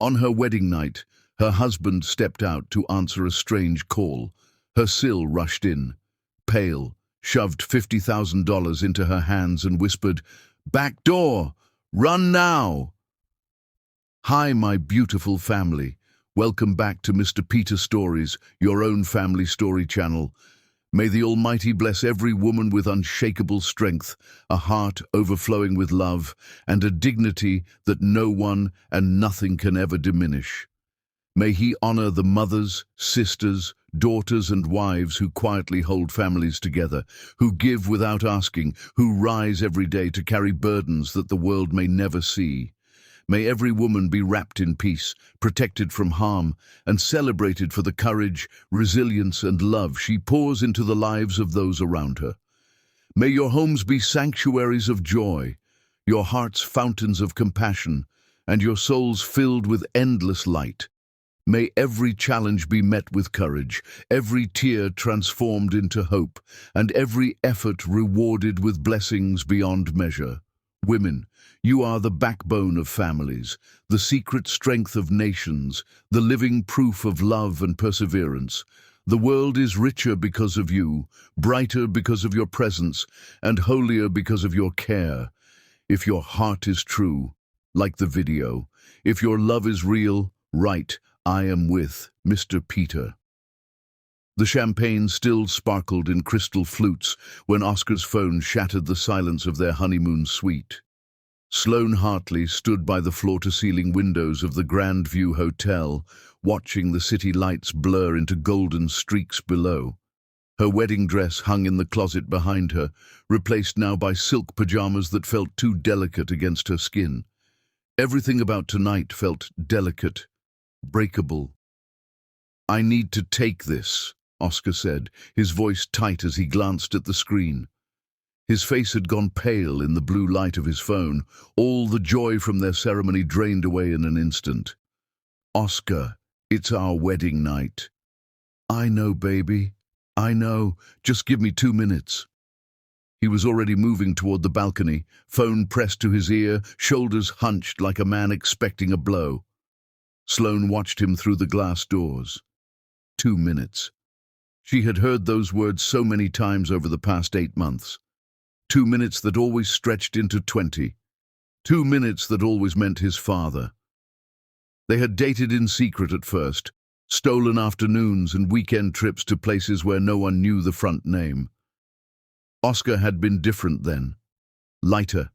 On her wedding night, her husband stepped out to answer a strange call. Her SIL rushed in, pale, shoved $50,000 into her hands and whispered, "Back door! Run now!" "Hi, my beautiful family. Welcome back to Mr. Peter Stories, your own family story channel. May the Almighty bless every woman with unshakable strength, a heart overflowing with love, and a dignity that no one and nothing can ever diminish. May He honor the mothers, sisters, daughters and wives who quietly hold families together, who give without asking, who rise every day to carry burdens that the world may never see. May every woman be wrapped in peace, protected from harm, and celebrated for the courage, resilience, and love she pours into the lives of those around her. May your homes be sanctuaries of joy, your hearts fountains of compassion, and your souls filled with endless light. May every challenge be met with courage, every tear transformed into hope, and every effort rewarded with blessings beyond measure. Women, you are the backbone of families, the secret strength of nations, the living proof of love and perseverance. The world is richer because of you, brighter because of your presence, and holier because of your care. If your heart is true, like the video, if your love is real, write, "I am with Mr. Peter." The champagne still sparkled in crystal flutes when Oscar's phone shattered the silence of their honeymoon suite. Sloane Hartley stood by the floor-to-ceiling windows of the Grand View Hotel, watching the city lights blur into golden streaks below. Her wedding dress hung in the closet behind her, replaced now by silk pajamas that felt too delicate against her skin. Everything about tonight felt delicate, breakable. "I need to take this," Oscar said, his voice tight as he glanced at the screen. His face had gone pale in the blue light of his phone. All the joy from their ceremony drained away in an instant. "Oscar, it's our wedding night." "I know, baby. I know. Just give me 2 minutes." He was already moving toward the balcony, phone pressed to his ear, shoulders hunched like a man expecting a blow. Sloane watched him through the glass doors. 2 minutes. She had heard those words so many times over the past 8 months. 2 minutes that always stretched into 20. 2 minutes that always meant his father. They had dated in secret at first, stolen afternoons and weekend trips to places where no one knew the front name. Oscar had been different then. Lighter.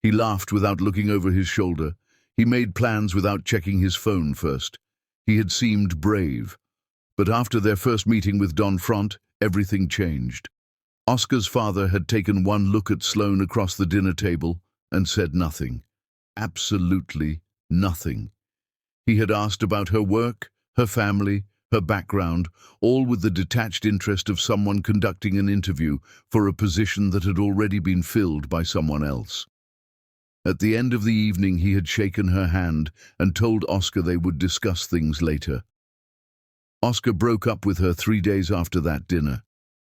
He laughed without looking over his shoulder. He made plans without checking his phone first. He had seemed brave. But after their first meeting with Don Front, everything changed. Oscar's father had taken one look at Sloane across the dinner table and said nothing. Absolutely nothing. He had asked about her work, her family, her background, all with the detached interest of someone conducting an interview for a position that had already been filled by someone else. At the end of the evening, he had shaken her hand and told Oscar they would discuss things later. Oscar broke up with her 3 days after that dinner.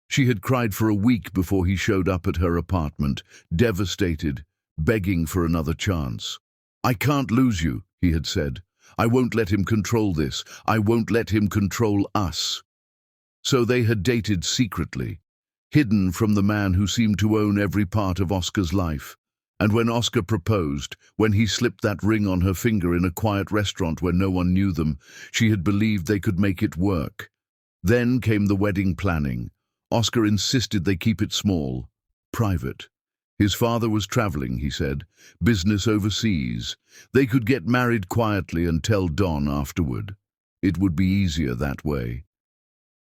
She had cried for a week before he showed up at her apartment, devastated, begging for another chance. "I can't lose you," he had said. "I won't let him control this. I won't let him control us." So they had dated secretly, hidden from the man who seemed to own every part of Oscar's life. And when Oscar proposed, when he slipped that ring on her finger in a quiet restaurant where no one knew them, she had believed they could make it work. Then came the wedding planning. Oscar insisted they keep it small, private. His father was traveling, he said, business overseas. They could get married quietly and tell Don afterward. It would be easier that way.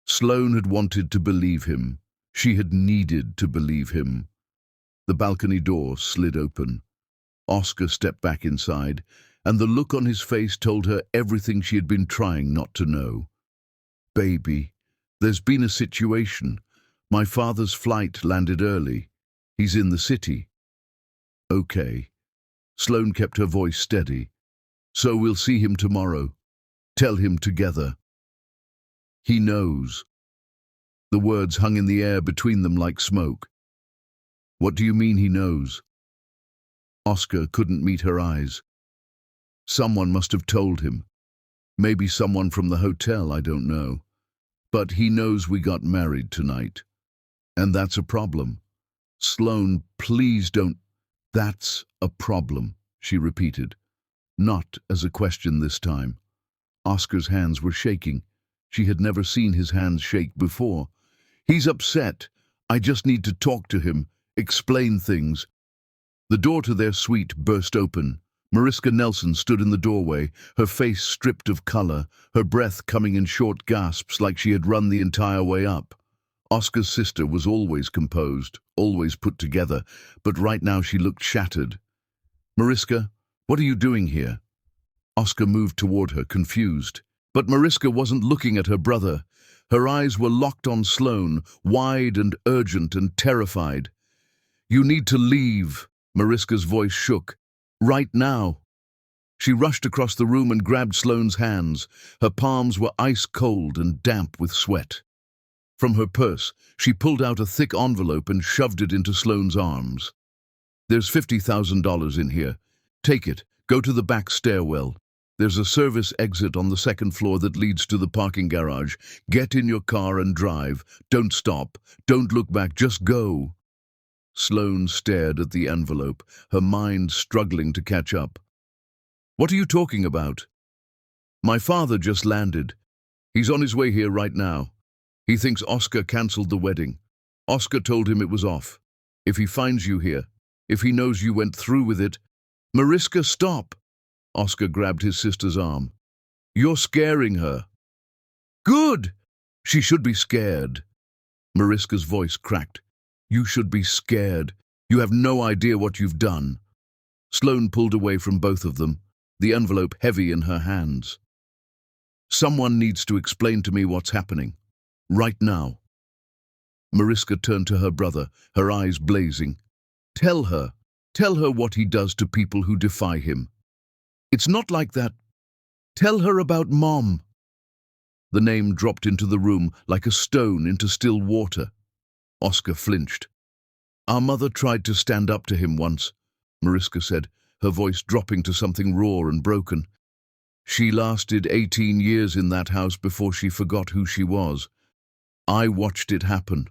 Sloane had wanted to believe him. She had needed to believe him. The balcony door slid open. Oscar stepped back inside, and the look on his face told her everything she had been trying not to know. "Baby, there's been a situation. My father's flight landed early. He's in the city." "Okay." Sloane kept her voice steady. "So we'll see him tomorrow. Tell him together." "He knows." The words hung in the air between them like smoke. "What do you mean he knows?" Oscar couldn't meet her eyes. Someone must have told him. Maybe someone from the hotel, I don't know. But he knows we got married tonight. And that's a problem. Sloane, please don't. That's a problem, she repeated. Not as a question this time. Oscar's hands were shaking. She had never seen his hands shake before. He's upset. I just need to talk to him, explain things. The door to their suite burst open. Mariska Nelson stood in the doorway, her face stripped of color, her breath coming in short gasps like she had run the entire way up. Oscar's sister was always composed, always put together, but right now she looked shattered. Mariska, what are you doing here? Oscar moved toward her, confused. But Mariska wasn't looking at her brother. Her eyes were locked on Sloane, wide and urgent and terrified. You need to leave, Mariska's voice shook. Right now. She rushed across the room and grabbed Sloane's hands. Her palms were ice cold and damp with sweat. From her purse, she pulled out a thick envelope and shoved it into Sloane's arms. There's $50,000 in here. Take it. Go to the back stairwell. There's a service exit on the second floor that leads to the parking garage. Get in your car and drive. Don't stop. Don't look back. Just go. Sloane stared at the envelope, her mind struggling to catch up. What are you talking about? My father just landed. He's on his way here right now. He thinks Oscar cancelled the wedding. Oscar told him it was off. If he finds you here, if he knows you went through with it... Mariska, stop! Oscar grabbed his sister's arm. You're scaring her. Good! She should be scared. Mariska's voice cracked. You should be scared. You have no idea what you've done. Sloane pulled away from both of them, the envelope heavy in her hands. Someone needs to explain to me what's happening. Right now. Mariska turned to her brother, her eyes blazing. Tell her what he does to people who defy him. It's not like that. Tell her about Mom. The name dropped into the room like a stone into still water. Oscar flinched. Our mother tried to stand up to him once, Mariska said, her voice dropping to something raw and broken. She lasted 18 years in that house before she forgot who she was. I watched it happen.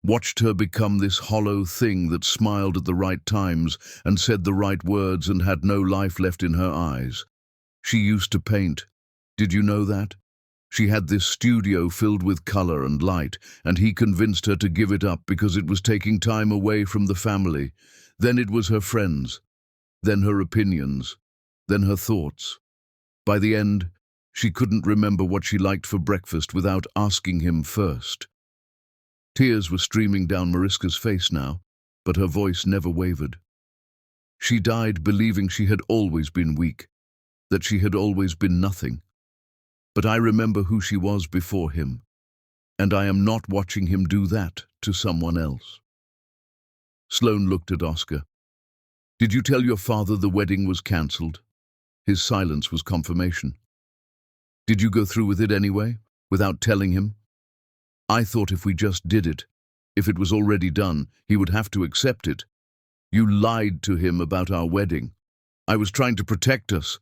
Watched her become this hollow thing that smiled at the right times and said the right words and had no life left in her eyes. She used to paint. Did you know that? She had this studio filled with color and light, and he convinced her to give it up because it was taking time away from the family. Then it was her friends. Then her opinions. Then her thoughts. By the end, she couldn't remember what she liked for breakfast without asking him first. Tears were streaming down Mariska's face now, but her voice never wavered. She died believing she had always been weak, that she had always been nothing. But I remember who she was before him, and I am not watching him do that to someone else. Sloane looked at Oscar. Did you tell your father the wedding was cancelled? His silence was confirmation. Did you go through with it anyway, without telling him? I thought if we just did it, if it was already done, he would have to accept it. You lied to him about our wedding. I was trying to protect us.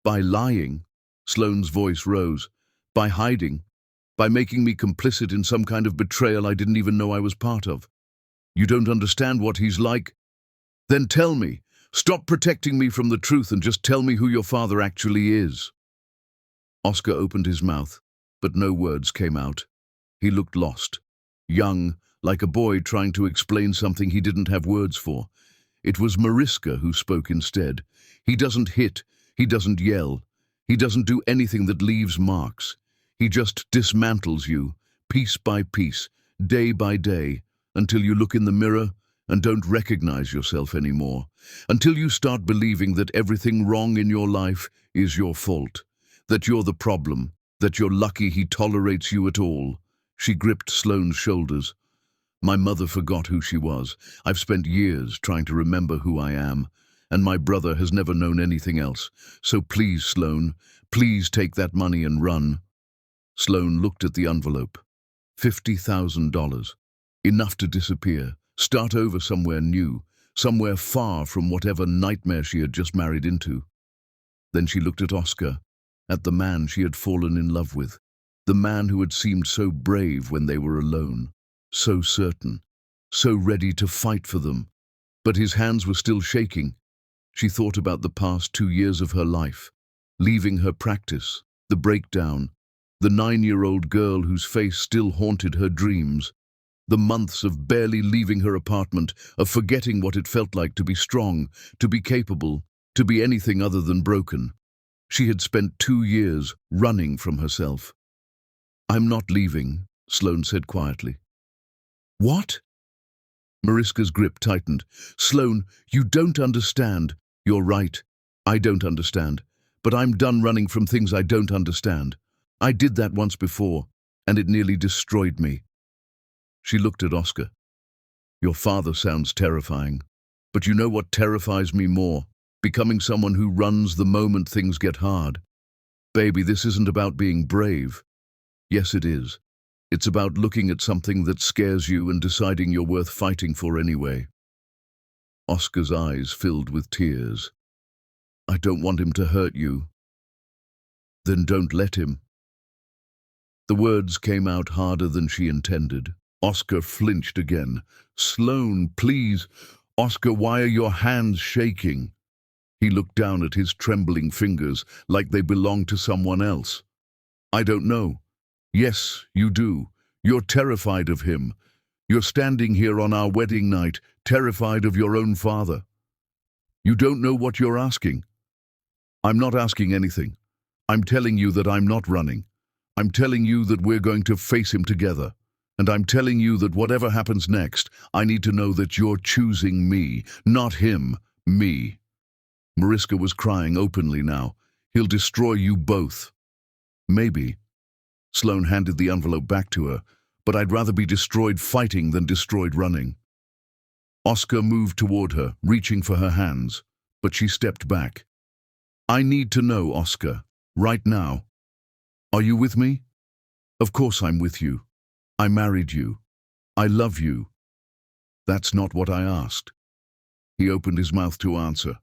By lying, Sloane's voice rose. By hiding. By making me complicit in some kind of betrayal I didn't even know I was part of. You don't understand what he's like? Then tell me. Stop protecting me from the truth and just tell me who your father actually is. Oscar opened his mouth, but no words came out. He looked lost. Young, like a boy trying to explain something he didn't have words for. It was Mariska who spoke instead. He doesn't hit. He doesn't yell. He doesn't do anything that leaves marks. He just dismantles you, piece by piece, day by day, until you look in the mirror and don't recognize yourself anymore, until you start believing that everything wrong in your life is your fault, that you're the problem, that you're lucky he tolerates you at all. She gripped Sloane's shoulders. My mother forgot who she was. I've spent years trying to remember who I am, and my brother has never known anything else. So please, Sloane, please take that money and run. Sloane looked at the envelope. $50,000. Enough to disappear, start over somewhere new, somewhere far from whatever nightmare she had just married into. Then she looked at Oscar, at the man she had fallen in love with, the man who had seemed so brave when they were alone, so certain, so ready to fight for them. But his hands were still shaking. She thought about the past 2 years of her life, leaving her practice, the breakdown, the 9-year-old girl whose face still haunted her dreams, the months of barely leaving her apartment, of forgetting what it felt like to be strong, to be capable, to be anything other than broken. She had spent 2 years running from herself. "I'm not leaving," Sloane said quietly. "What?" Mariska's grip tightened. "Sloane, you don't understand." "You're right. I don't understand. But I'm done running from things I don't understand. I did that once before, and it nearly destroyed me." She looked at Oscar. "Your father sounds terrifying. But you know what terrifies me more? Becoming someone who runs the moment things get hard. Baby, this isn't about being brave. Yes, it is. It's about looking at something that scares you and deciding you're worth fighting for anyway." Oscar's eyes filled with tears. "I don't want him to hurt you." "Then don't let him." The words came out harder than she intended. Oscar flinched again. "Sloane, please." "Oscar, why are your hands shaking?" He looked down at his trembling fingers like they belonged to someone else. "I don't know." "Yes, you do. You're terrified of him. You're standing here on our wedding night, terrified of your own father. You don't know what you're asking." "I'm not asking anything. I'm telling you that I'm not running. I'm telling you that we're going to face him together. And I'm telling you that whatever happens next, I need to know that you're choosing me, not him, me." Mariska was crying openly now. "He'll destroy you both." "Maybe." Sloane handed the envelope back to her. "But I'd rather be destroyed fighting than destroyed running." Oscar moved toward her, reaching for her hands, but she stepped back. "I need to know, Oscar, right now. Are you with me?" "Of course I'm with you. I married you. I love you." "That's not what I asked." He opened his mouth to answer.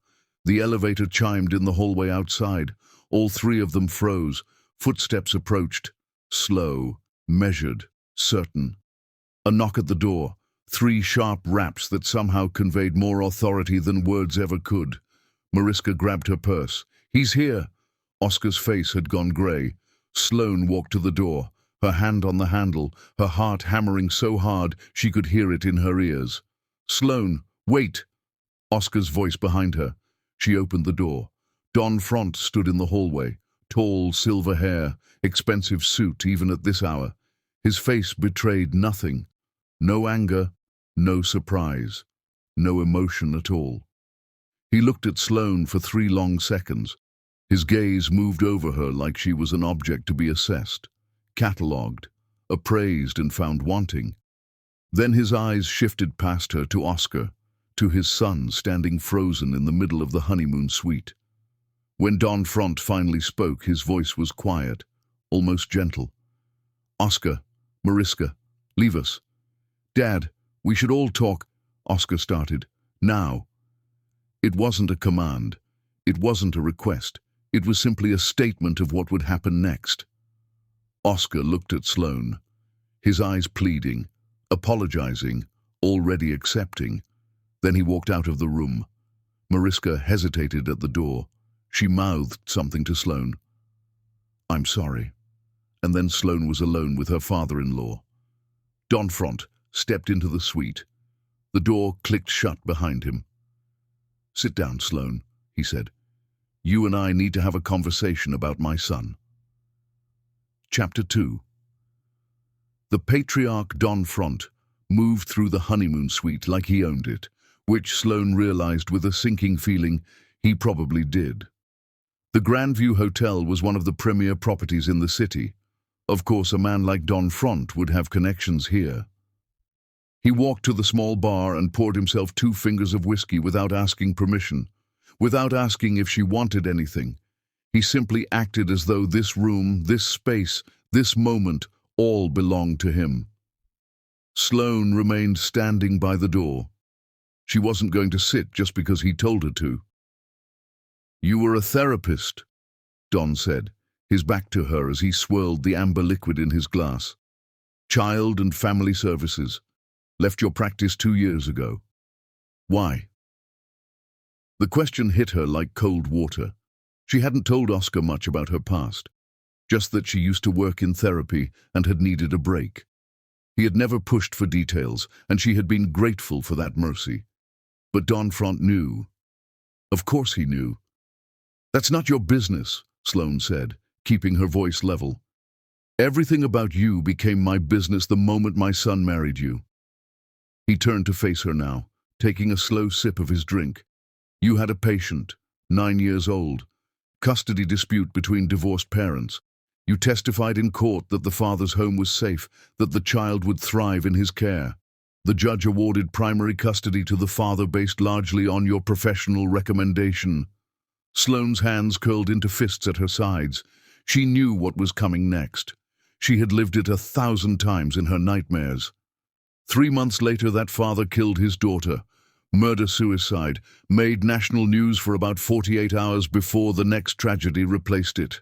The elevator chimed in the hallway outside. All three of them froze. Footsteps approached. Slow, measured, certain. A knock at the door. 3 sharp raps that somehow conveyed more authority than words ever could. Mariska grabbed her purse. "He's here." Oscar's face had gone grey. Sloane walked to the door, her hand on the handle, her heart hammering so hard she could hear it in her ears. "Sloane, wait!" Oscar's voice behind her. She opened the door. Don Front stood in the hallway. Tall, silver hair, expensive suit even at this hour. His face betrayed nothing. No anger, no surprise, no emotion at all. He looked at Sloane for 3 long seconds. His gaze moved over her like she was an object to be assessed, catalogued, appraised and found wanting. Then his eyes shifted past her to Oscar, to his son standing frozen in the middle of the honeymoon suite. When Don Front finally spoke, his voice was quiet, almost gentle. "Oscar, Mariska, leave us." "Dad, we should all talk," Oscar started. "Now." It wasn't a command. It wasn't a request. It was simply a statement of what would happen next. Oscar looked at Sloane, his eyes pleading, apologizing, already accepting. Then he walked out of the room. Mariska hesitated at the door. She mouthed something to Sloane. "I'm sorry." And then Sloane was alone with her father-in-law. Don Front stepped into the suite. The door clicked shut behind him. "Sit down, Sloane," he said. "You and I need to have a conversation about my son." Chapter 2. The patriarch Don Front moved through the honeymoon suite like he owned it, which Sloane realized with a sinking feeling he probably did. The Grandview Hotel was one of the premier properties in the city. Of course, a man like Don Front would have connections here. He walked to the small bar and poured himself 2 fingers of whiskey without asking permission, without asking if she wanted anything. He simply acted as though this room, this space, this moment, all belonged to him. Sloane remained standing by the door. She wasn't going to sit just because he told her to. You were a therapist, Don said, his back to her as he swirled the amber liquid in his glass. Child and family services. Left your practice 2 years ago. Why? The question hit her like cold water. She hadn't told Oscar much about her past, just that she used to work in therapy and had needed a break. He had never pushed for details, and she had been grateful for that mercy. But Don Front knew. Of course he knew. That's not your business, Sloane said, keeping her voice level. Everything about you became my business the moment my son married you. He turned to face her now, taking a slow sip of his drink. You had a patient, 9 years old. Custody dispute between divorced parents. You testified in court that the father's home was safe, that the child would thrive in his care. The judge awarded primary custody to the father based largely on your professional recommendation. Sloane's hands curled into fists at her sides. She knew what was coming next. She had lived it 1,000 times in her nightmares. 3 months later, that father killed his daughter. Murder-suicide, made national news for about 48 hours before the next tragedy replaced it.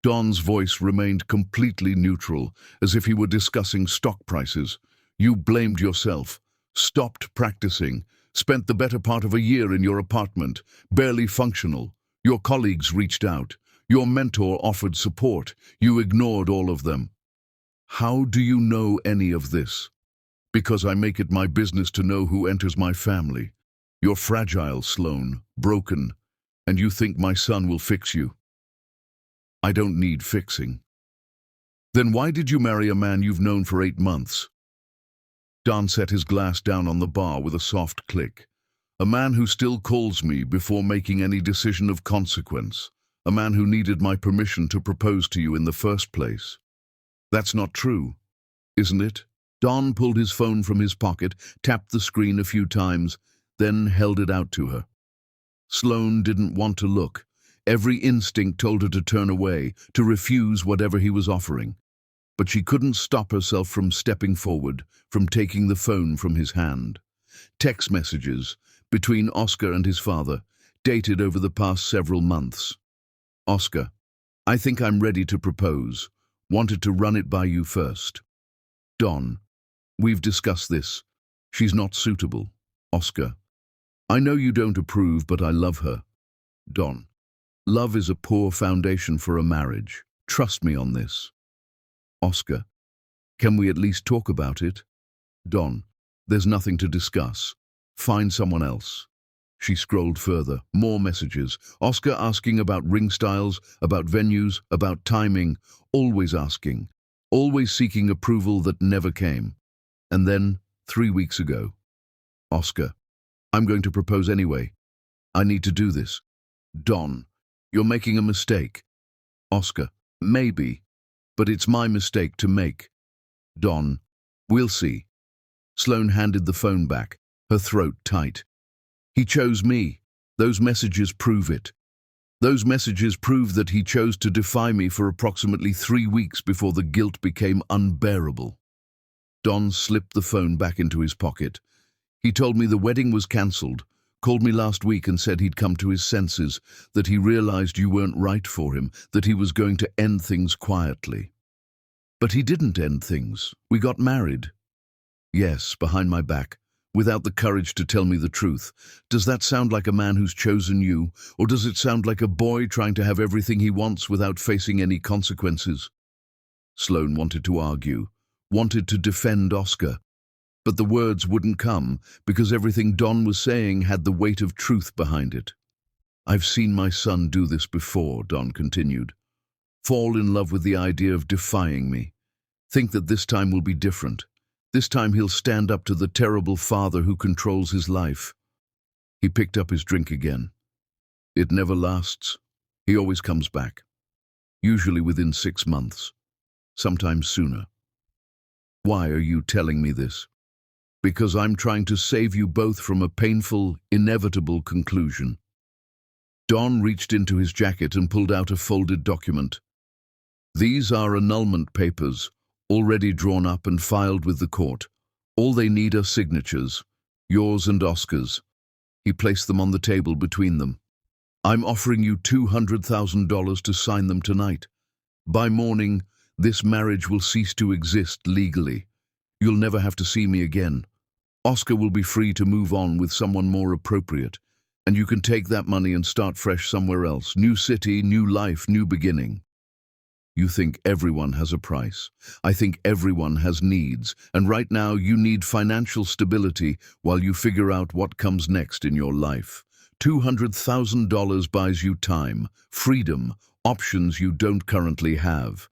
Don's voice remained completely neutral, as if he were discussing stock prices. You blamed yourself, stopped practicing, spent the better part of a year in your apartment, barely functional. Your colleagues reached out. Your mentor offered support. You ignored all of them. How do you know any of this? Because I make it my business to know who enters my family. You're fragile, Sloane, broken, and you think my son will fix you. I don't need fixing. Then why did you marry a man you've known for 8 months? Don set his glass down on the bar with a soft click. A man who still calls me before making any decision of consequence. A man who needed my permission to propose to you in the first place. That's not true, isn't it? Don pulled his phone from his pocket, tapped the screen a few times, then held it out to her. Sloane didn't want to look. Every instinct told her to turn away, to refuse whatever he was offering. But she couldn't stop herself from stepping forward, from taking the phone from his hand. Text messages, between Oscar and his father, dated over the past several months. Oscar, I think I'm ready to propose. Wanted to run it by you first. Don, we've discussed this. She's not suitable. Oscar, I know you don't approve, but I love her. Don, love is a poor foundation for a marriage. Trust me on this. Oscar, can we at least talk about it? Don, there's nothing to discuss. Find someone else. She scrolled further. More messages. Oscar asking about ring styles, about venues, about timing. Always asking. Always seeking approval that never came. And then, 3 weeks ago. Oscar, I'm going to propose anyway. I need to do this. Don, you're making a mistake. Oscar, maybe. But it's my mistake to make. Don, we'll see. Sloane handed the phone back, her throat tight. He chose me. Those messages prove it. Those messages prove that he chose to defy me for approximately 3 weeks before the guilt became unbearable. Don slipped the phone back into his pocket. He told me the wedding was cancelled, called me last week and said he'd come to his senses, that he realized you weren't right for him, that he was going to end things quietly. But he didn't end things. We got married. Yes, behind my back, without the courage to tell me the truth. Does that sound like a man who's chosen you, or does it sound like a boy trying to have everything he wants without facing any consequences? Sloane wanted to argue, wanted to defend Oscar, but the words wouldn't come because everything Don was saying had the weight of truth behind it. I've seen my son do this before, Don continued. Fall in love with the idea of defying me. Think that this time will be different. This time he'll stand up to the terrible father who controls his life. He picked up his drink again. It never lasts. He always comes back. Usually within 6 months. Sometimes sooner. Why are you telling me this? Because I'm trying to save you both from a painful, inevitable conclusion. Don reached into his jacket and pulled out a folded document. These are annulment papers, already drawn up and filed with the court. All they need are signatures, yours and Oscar's. He placed them on the table between them. I'm offering you $200,000 to sign them tonight. By morning, this marriage will cease to exist legally. You'll never have to see me again. Oscar will be free to move on with someone more appropriate, and you can take that money and start fresh somewhere else. New city, new life, new beginning. You think everyone has a price. I think everyone has needs, and right now you need financial stability while you figure out what comes next in your life. $200,000 buys you time, freedom, options you don't currently have.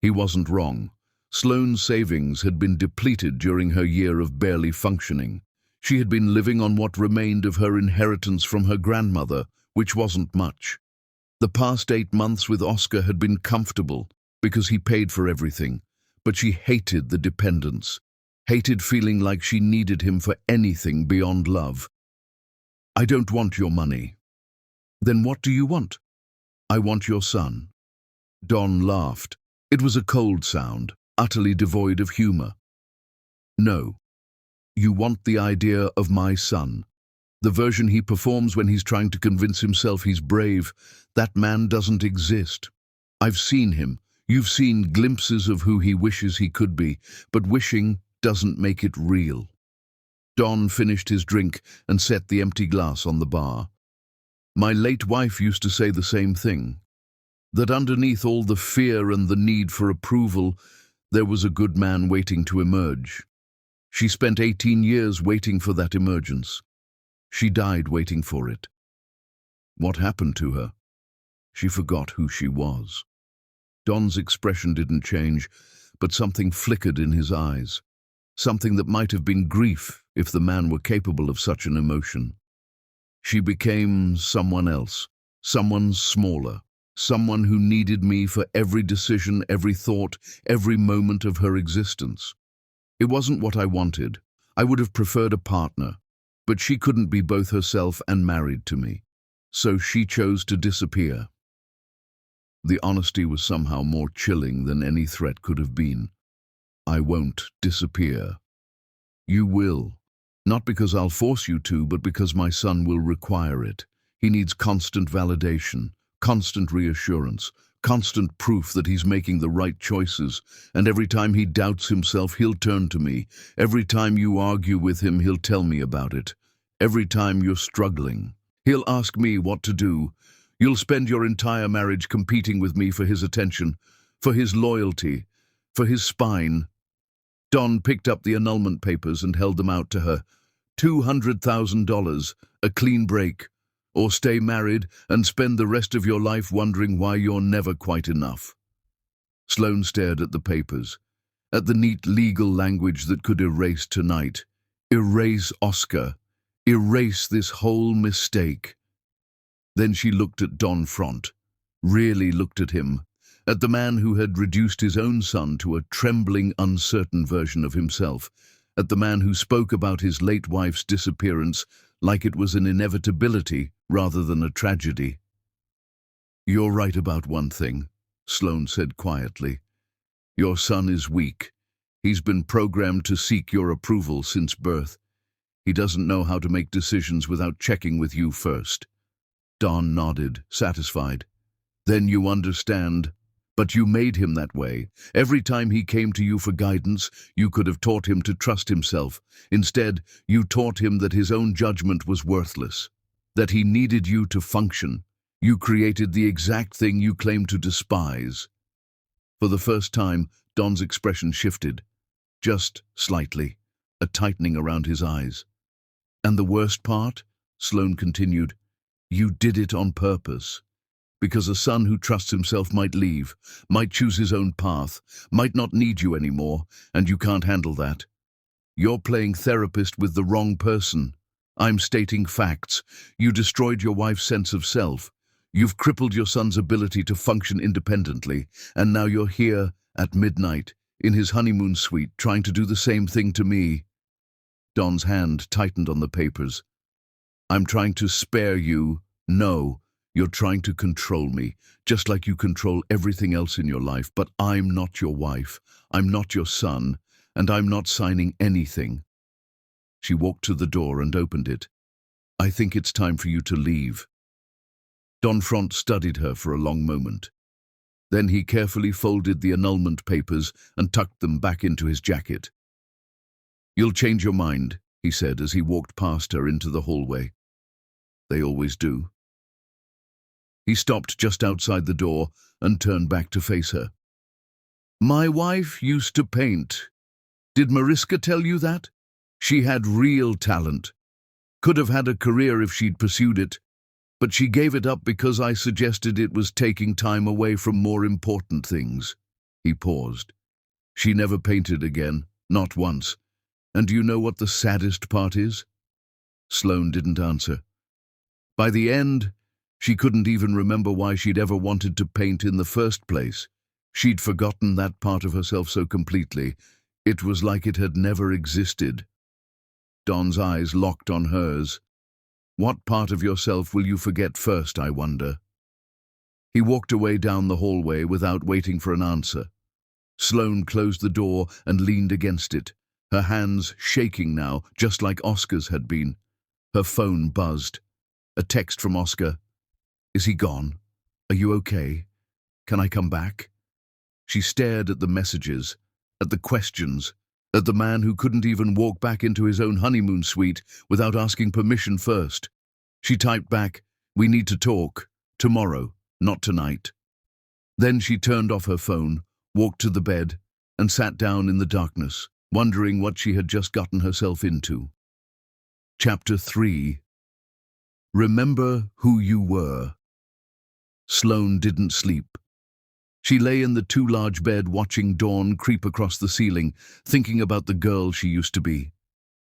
He wasn't wrong. Sloane's savings had been depleted during her year of barely functioning. She had been living on what remained of her inheritance from her grandmother, which wasn't much. The past 8 months with Oscar had been comfortable because he paid for everything, but she hated the dependence, hated feeling like she needed him for anything beyond love. I don't want your money. Then what do you want? I want your son. Don laughed. It was a cold sound, utterly devoid of humor. No. You want the idea of my son. The version he performs when he's trying to convince himself he's brave. That man doesn't exist. I've seen him. You've seen glimpses of who he wishes he could be, but wishing doesn't make it real. Don finished his drink and set the empty glass on the bar. My late wife used to say the same thing, that underneath all the fear and the need for approval, there was a good man waiting to emerge. She spent 18 years waiting for that emergence. She died waiting for it. What happened to her? She forgot who she was. Don's expression didn't change, but something flickered in his eyes. Something that might have been grief if the man were capable of such an emotion. She became someone else, someone smaller, someone who needed me for every decision, every thought, every moment of her existence. It wasn't what I wanted. I would have preferred a partner, but she couldn't be both herself and married to me. So she chose to disappear. The honesty was somehow more chilling than any threat could have been. I won't disappear. You will. Not because I'll force you to, but because my son will require it. He needs constant validation, constant reassurance, constant proof that he's making the right choices, and every time he doubts himself, he'll turn to me. Every time you argue with him, he'll tell me about it. Every time you're struggling, he'll ask me what to do. You'll spend your entire marriage competing with me for his attention, for his loyalty, for his spine. Don picked up the annulment papers and held them out to her. $200,000, a clean break. Or stay married and spend the rest of your life wondering why you're never quite enough. Sloane stared at the papers, at the neat legal language that could erase tonight. Erase Oscar. Erase this whole mistake. Then she looked at Don Front, really looked at him, at the man who had reduced his own son to a trembling, uncertain version of himself, at the man who spoke about his late wife's disappearance like it was an inevitability rather than a tragedy. You're right about one thing, Sloane said quietly. Your son is weak. He's been programmed to seek your approval since birth. He doesn't know how to make decisions without checking with you first. Don nodded, satisfied. Then you understand. But you made him that way. Every time he came to you for guidance, you could have taught him to trust himself. Instead, you taught him that his own judgment was worthless, that he needed you to function. You created the exact thing you claimed to despise. For the first time, Don's expression shifted, just slightly, a tightening around his eyes. And the worst part, Sloane continued, you did it on purpose. Because a son who trusts himself might leave, might choose his own path, might not need you anymore, and you can't handle that. You're playing therapist with the wrong person. I'm stating facts. You destroyed your wife's sense of self. You've crippled your son's ability to function independently, and now you're here at midnight, in his honeymoon suite, trying to do the same thing to me. Don's hand tightened on the papers. I'm trying to spare you. No. You're trying to control me, just like you control everything else in your life, but I'm not your wife, I'm not your son, and I'm not signing anything. She walked to the door and opened it. I think it's time for you to leave. Donfront studied her for a long moment. Then he carefully folded the annulment papers and tucked them back into his jacket. "You'll change your mind," he said as he walked past her into the hallway. "They always do." He stopped just outside the door and turned back to face her. "My wife used to paint. Did Mariska tell you that? She had real talent. Could have had a career if she'd pursued it, but she gave it up because I suggested it was taking time away from more important things." He paused. "She never painted again, not once. And do you know what the saddest part is?" Sloane didn't answer. By the end, she couldn't even remember why she'd ever wanted to paint in the first place. She'd forgotten that part of herself so completely. It was like it had never existed. Don's eyes locked on hers. "What part of yourself will you forget first, I wonder?" He walked away down the hallway without waiting for an answer. Sloane closed the door and leaned against it, her hands shaking now, just like Oscar's had been. Her phone buzzed. A text from Oscar. "Is he gone? Are you okay? Can I come back?" She stared at the messages, at the questions, at the man who couldn't even walk back into his own honeymoon suite without asking permission first. She typed back, "We need to talk. Tomorrow, not tonight." Then she turned off her phone, walked to the bed, and sat down in the darkness, wondering what she had just gotten herself into. Chapter 3. Remember who you were. Sloane didn't sleep. She lay in the too-large bed watching dawn creep across the ceiling, thinking about the girl she used to be.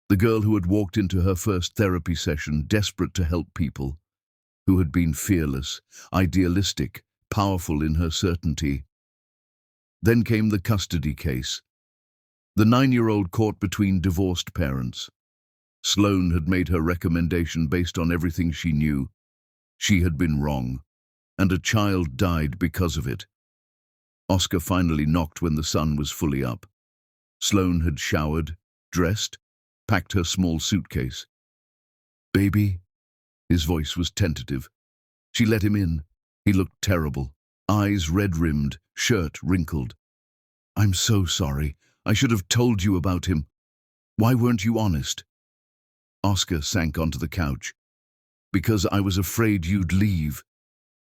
The girl who had walked into her first therapy session desperate to help people. Who had been fearless, idealistic, powerful in her certainty. Then came the custody case. The 9-year-old caught between divorced parents. Sloane had made her recommendation based on everything she knew. She had been wrong, and a child died because of it. Oscar finally knocked when the sun was fully up. Sloane had showered, dressed, packed her small suitcase. "Baby?" His voice was tentative. She let him in. He looked terrible, eyes red-rimmed, shirt wrinkled. "I'm so sorry. I should have told you about him. Why weren't you honest?" Oscar sank onto the couch. "Because I was afraid you'd leave.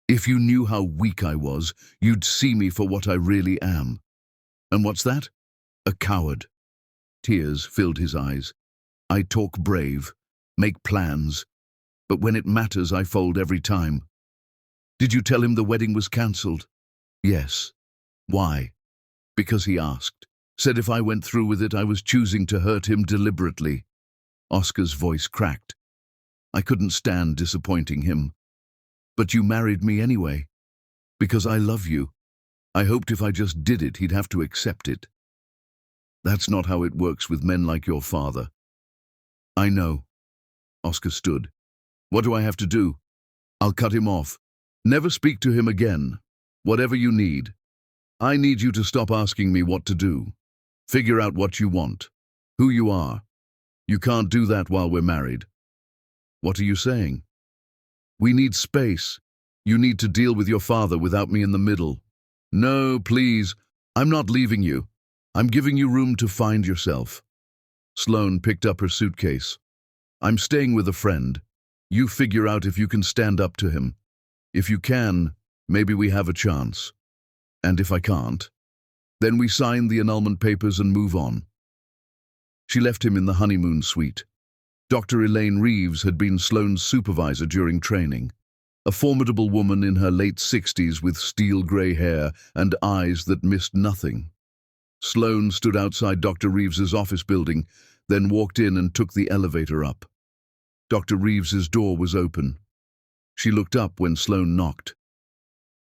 If you knew how weak I was, you'd see me for what I really am." "And what's that?" "A coward." Tears filled his eyes. "I talk brave, make plans, but when it matters I fold every time." "Did you tell him the wedding was cancelled?" "Yes." "Why?" "Because he asked. Said if I went through with it I was choosing to hurt him deliberately." Oscar's voice cracked. "I couldn't stand disappointing him. But you married me anyway. Because I love you. I hoped if I just did it, he'd have to accept it." "That's not how it works with men like your father." "I know." Oscar stood. "What do I have to do?" "I'll cut him off. Never speak to him again. Whatever you need. I need you to stop asking me what to do. Figure out what you want. Who you are. You can't do that while we're married." "What are you saying?" "We need space. You need to deal with your father without me in the middle." "No, please. I'm not leaving you. I'm giving you room to find yourself." Sloane picked up her suitcase. "I'm staying with a friend. You figure out if you can stand up to him. If you can, maybe we have a chance. And if I can't, then we sign the annulment papers and move on." She left him in the honeymoon suite. Dr. Elaine Reeves had been Sloane's supervisor during training. A formidable woman in her late 60s with steel-grey hair and eyes that missed nothing. Sloane stood outside Dr. Reeves's office building, then walked in and took the elevator up. Dr. Reeves's door was open. She looked up when Sloane knocked.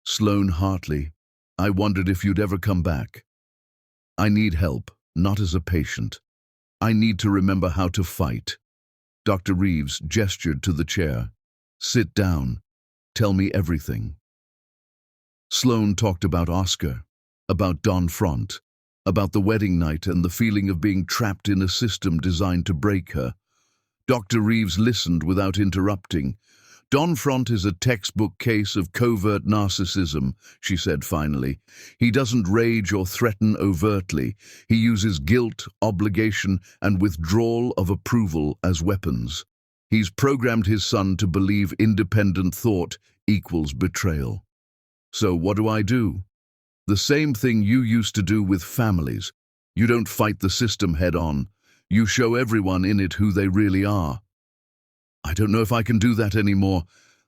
"Sloane Hartley, I wondered if you'd ever come back. I need help, not as a patient. I need to remember how to fight." Dr. Reeves gestured to the chair. "Sit down. Tell me everything." Sloane talked about Oscar, about Donfront, about the wedding night and the feeling of being trapped in a system designed to break her. Dr. Reeves listened without interrupting, Don Front is a textbook case of covert narcissism, she said finally. He doesn't rage or threaten overtly. He uses guilt, obligation, and withdrawal of approval as weapons. He's programmed his son to believe independent thought equals betrayal. So what do I do? The same thing you used to do with families. You don't fight the system head-on. You show everyone in it who they really are. I don't know if I can do that anymore.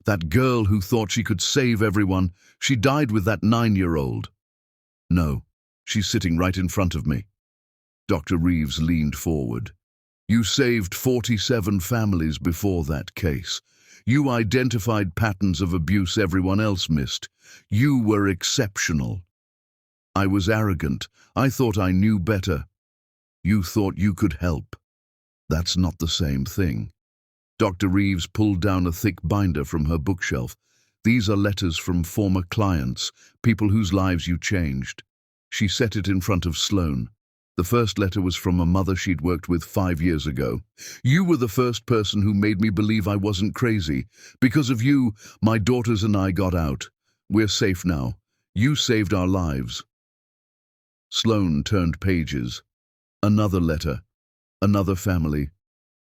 That girl who thought she could save everyone, she died with that 9-year-old. No, she's sitting right in front of me. Dr. Reeves leaned forward. You saved 47 families before that case. You identified patterns of abuse everyone else missed. You were exceptional. I was arrogant. I thought I knew better. You thought you could help. That's not the same thing. Dr. Reeves pulled down a thick binder from her bookshelf. These are letters from former clients, people whose lives you changed. She set it in front of Sloane. The first letter was from a mother she'd worked with 5 years ago. You were the first person who made me believe I wasn't crazy. Because of you, my daughters and I got out. We're safe now. You saved our lives. Sloane turned pages. Another letter. Another family.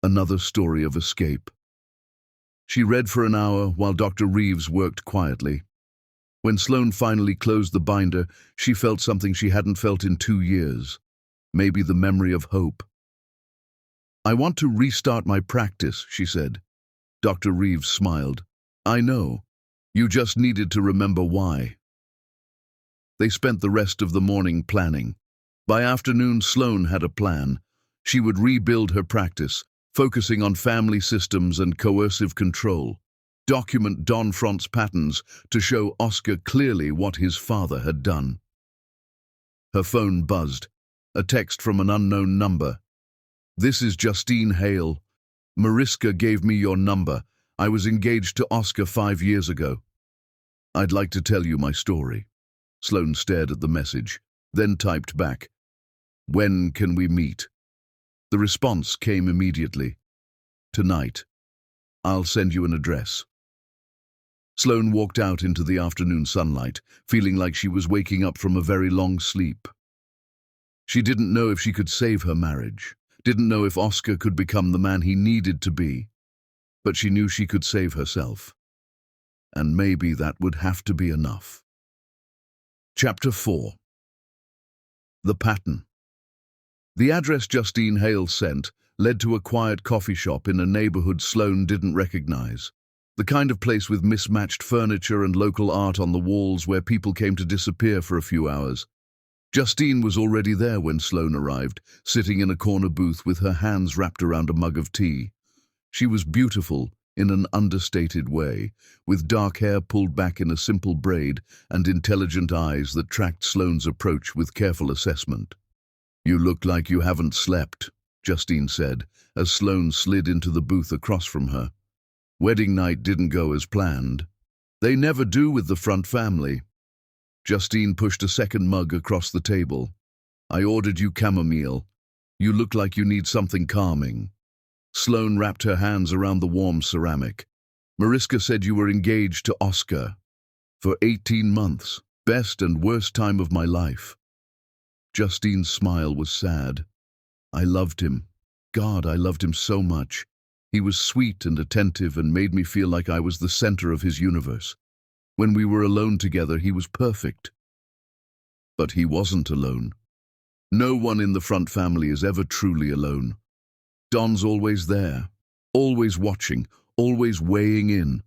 Another story of escape. She read for an hour while Dr. Reeves worked quietly. When Sloane finally closed the binder, she felt something she hadn't felt in 2 years. Maybe the memory of hope. I want to restart my practice, she said. Dr. Reeves smiled. I know. You just needed to remember why. They spent the rest of the morning planning. By afternoon, Sloane had a plan. She would rebuild her practice, focusing on family systems and coercive control. Document Don Front's patterns to show Oscar clearly what his father had done. Her phone buzzed. A text from an unknown number. This is Justine Hale. Mariska gave me your number. I was engaged to Oscar 5 years ago. I'd like to tell you my story. Sloane stared at the message, then typed back. When can we meet? The response came immediately. Tonight. I'll send you an address. Sloane walked out into the afternoon sunlight, feeling like she was waking up from a very long sleep. She didn't know if she could save her marriage, didn't know if Oscar could become the man he needed to be, but she knew she could save herself. And maybe that would have to be enough. Chapter 4. The Pattern. The address Justine Hale sent led to a quiet coffee shop in a neighborhood Sloane didn't recognize. The kind of place with mismatched furniture and local art on the walls where people came to disappear for a few hours. Justine was already there when Sloane arrived, sitting in a corner booth with her hands wrapped around a mug of tea. She was beautiful in an understated way, with dark hair pulled back in a simple braid and intelligent eyes that tracked Sloane's approach with careful assessment. You look like you haven't slept, Justine said, as Sloane slid into the booth across from her. Wedding night didn't go as planned. They never do with the Front family. Justine pushed a second mug across the table. I ordered you chamomile. You look like you need something calming. Sloane wrapped her hands around the warm ceramic. Mariska said you were engaged to Oscar. For 18 months. Best and worst time of my life. Justine's smile was sad. I loved him. God, I loved him so much. He was sweet and attentive and made me feel like I was the center of his universe. When we were alone together, he was perfect. But he wasn't alone. No one in the Front family is ever truly alone. Don's always there, always watching, always weighing in.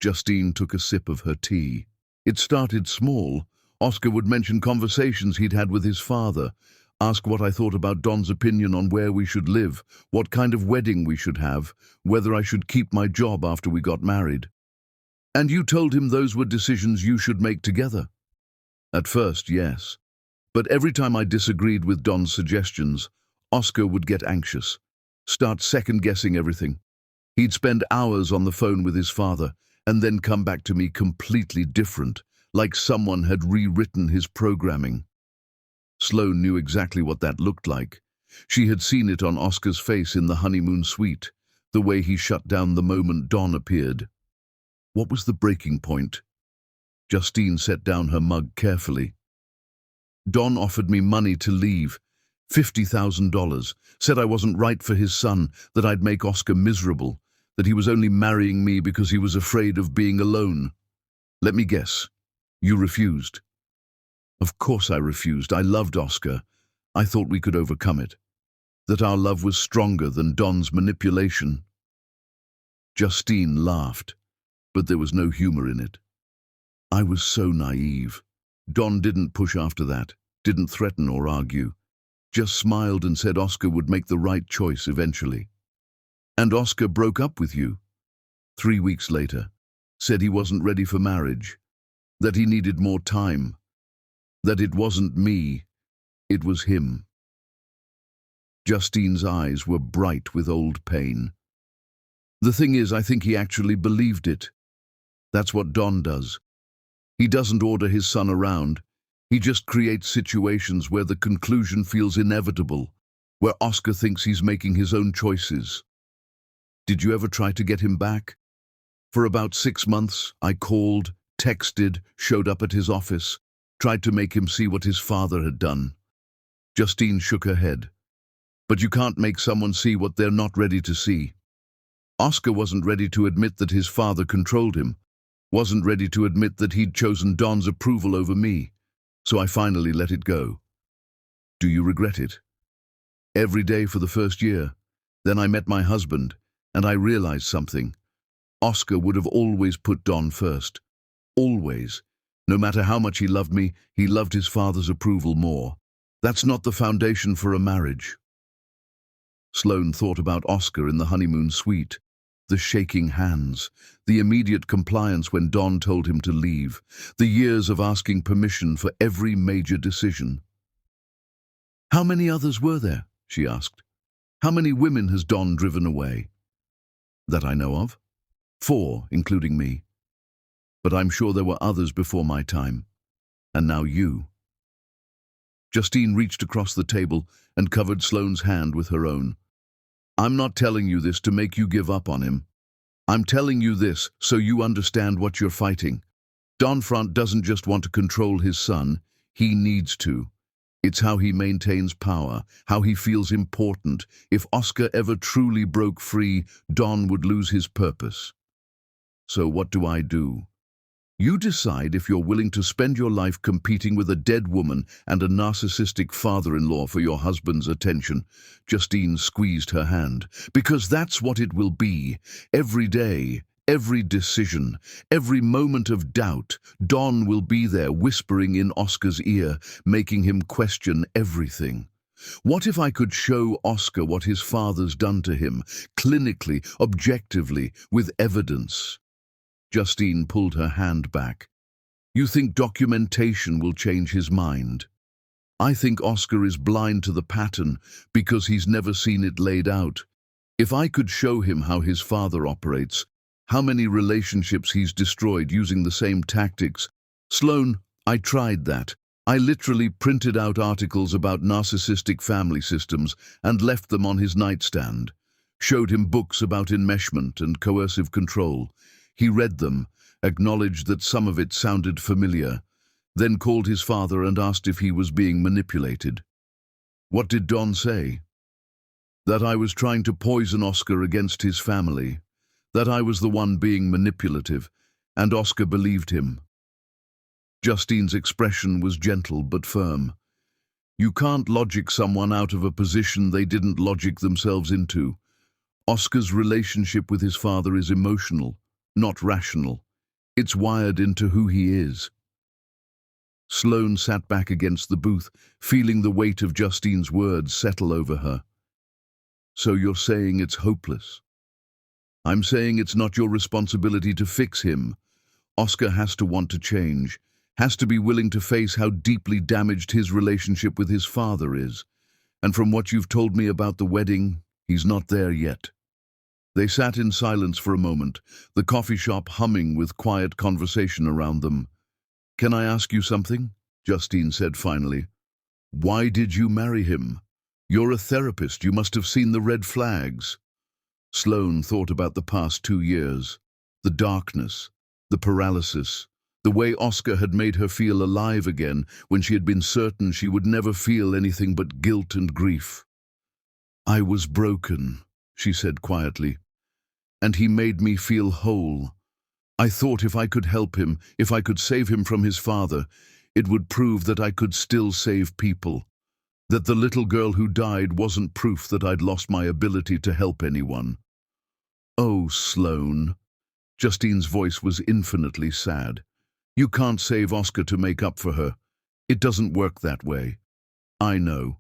Justine took a sip of her tea. It started small. Oscar would mention conversations he'd had with his father, ask what I thought about Don's opinion on where we should live, what kind of wedding we should have, whether I should keep my job after we got married. And you told him those were decisions you should make together? At first, yes. But every time I disagreed with Don's suggestions, Oscar would get anxious, start second-guessing everything. He'd spend hours on the phone with his father, and then come back to me completely different, like someone had rewritten his programming. Sloane knew exactly what that looked like. She had seen it on Oscar's face in the honeymoon suite, the way he shut down the moment Don appeared. What was the breaking point? Justine set down her mug carefully. Don offered me money to leave, $50,000, said I wasn't right for his son, that I'd make Oscar miserable, that he was only marrying me because he was afraid of being alone. Let me guess, you refused. Of course I refused. I loved Oscar. I thought we could overcome it, that our love was stronger than Don's manipulation. Justine laughed, but there was no humor in it. I was so naive. Don didn't push after that, didn't threaten or argue, just smiled and said Oscar would make the right choice eventually. And Oscar broke up with you 3 weeks later, said he wasn't ready for marriage, that he needed more time, that it wasn't me, it was him. Justine's eyes were bright with old pain. The thing is, I think he actually believed it. That's what Don does. He doesn't order his son around. He just creates situations where the conclusion feels inevitable, where Oscar thinks he's making his own choices. Did you ever try to get him back? For about 6 months, I called, texted, showed up at his office, tried to make him see what his father had done. Justine shook her head. But you can't make someone see what they're not ready to see. Oscar wasn't ready to admit that his father controlled him, wasn't ready to admit that he'd chosen Don's approval over me, so I finally let it go. Do you regret it? Every day for the first year. Then I met my husband, and I realized something. Oscar would have always put Don first. Always. No matter how much he loved me, he loved his father's approval more. That's not the foundation for a marriage. Sloane thought about Oscar in the honeymoon suite. The shaking hands, the immediate compliance when Don told him to leave, the years of asking permission for every major decision. How many others were there? She asked. How many women has Don driven away? That I know of. 4, including me. But I'm sure there were others before my time. And now you. Justine reached across the table and covered Sloane's hand with her own. I'm not telling you this to make you give up on him. I'm telling you this so you understand what you're fighting. Don Front doesn't just want to control his son, he needs to. It's how he maintains power, how he feels important. If Oscar ever truly broke free, Don would lose his purpose. So what do? You decide if you're willing to spend your life competing with a dead woman and a narcissistic father-in-law for your husband's attention. Justine squeezed her hand. Because that's what it will be. Every day, every decision, every moment of doubt, Don will be there whispering in Oscar's ear, making him question everything. What if I could show Oscar what his father's done to him, clinically, objectively, with evidence? Justine pulled her hand back. You think documentation will change his mind? I think Oscar is blind to the pattern because he's never seen it laid out. If I could show him how his father operates, how many relationships he's destroyed using the same tactics. Sloane, I tried that. I literally printed out articles about narcissistic family systems and left them on his nightstand. Showed him books about enmeshment and coercive control. He read them, acknowledged that some of it sounded familiar, then called his father and asked if he was being manipulated. What did Don say? That I was trying to poison Oscar against his family, that I was the one being manipulative, and Oscar believed him. Justine's expression was gentle but firm. You can't logic someone out of a position they didn't logic themselves into. Oscar's relationship with his father is emotional, not rational. It's wired into who he is. Sloane sat back against the booth, feeling the weight of Justine's words settle over her. So you're saying it's hopeless? I'm saying it's not your responsibility to fix him. Oscar has to want to change, has to be willing to face how deeply damaged his relationship with his father is. And from what you've told me about the wedding, he's not there yet. They sat in silence for a moment, the coffee shop humming with quiet conversation around them. Can I ask you something? Justine said finally. Why did you marry him? You're a therapist, you must have seen the red flags. Sloane thought about the past 2 years, the darkness, the paralysis, the way Oscar had made her feel alive again when she had been certain she would never feel anything but guilt and grief. "I was broken," she said quietly, "and he made me feel whole. I thought if I could help him, if I could save him from his father, it would prove that I could still save people, that the little girl who died wasn't proof that I'd lost my ability to help anyone." "Oh, Sloane." Justine's voice was infinitely sad. "You can't save Oscar to make up for her. It doesn't work that way." "I know.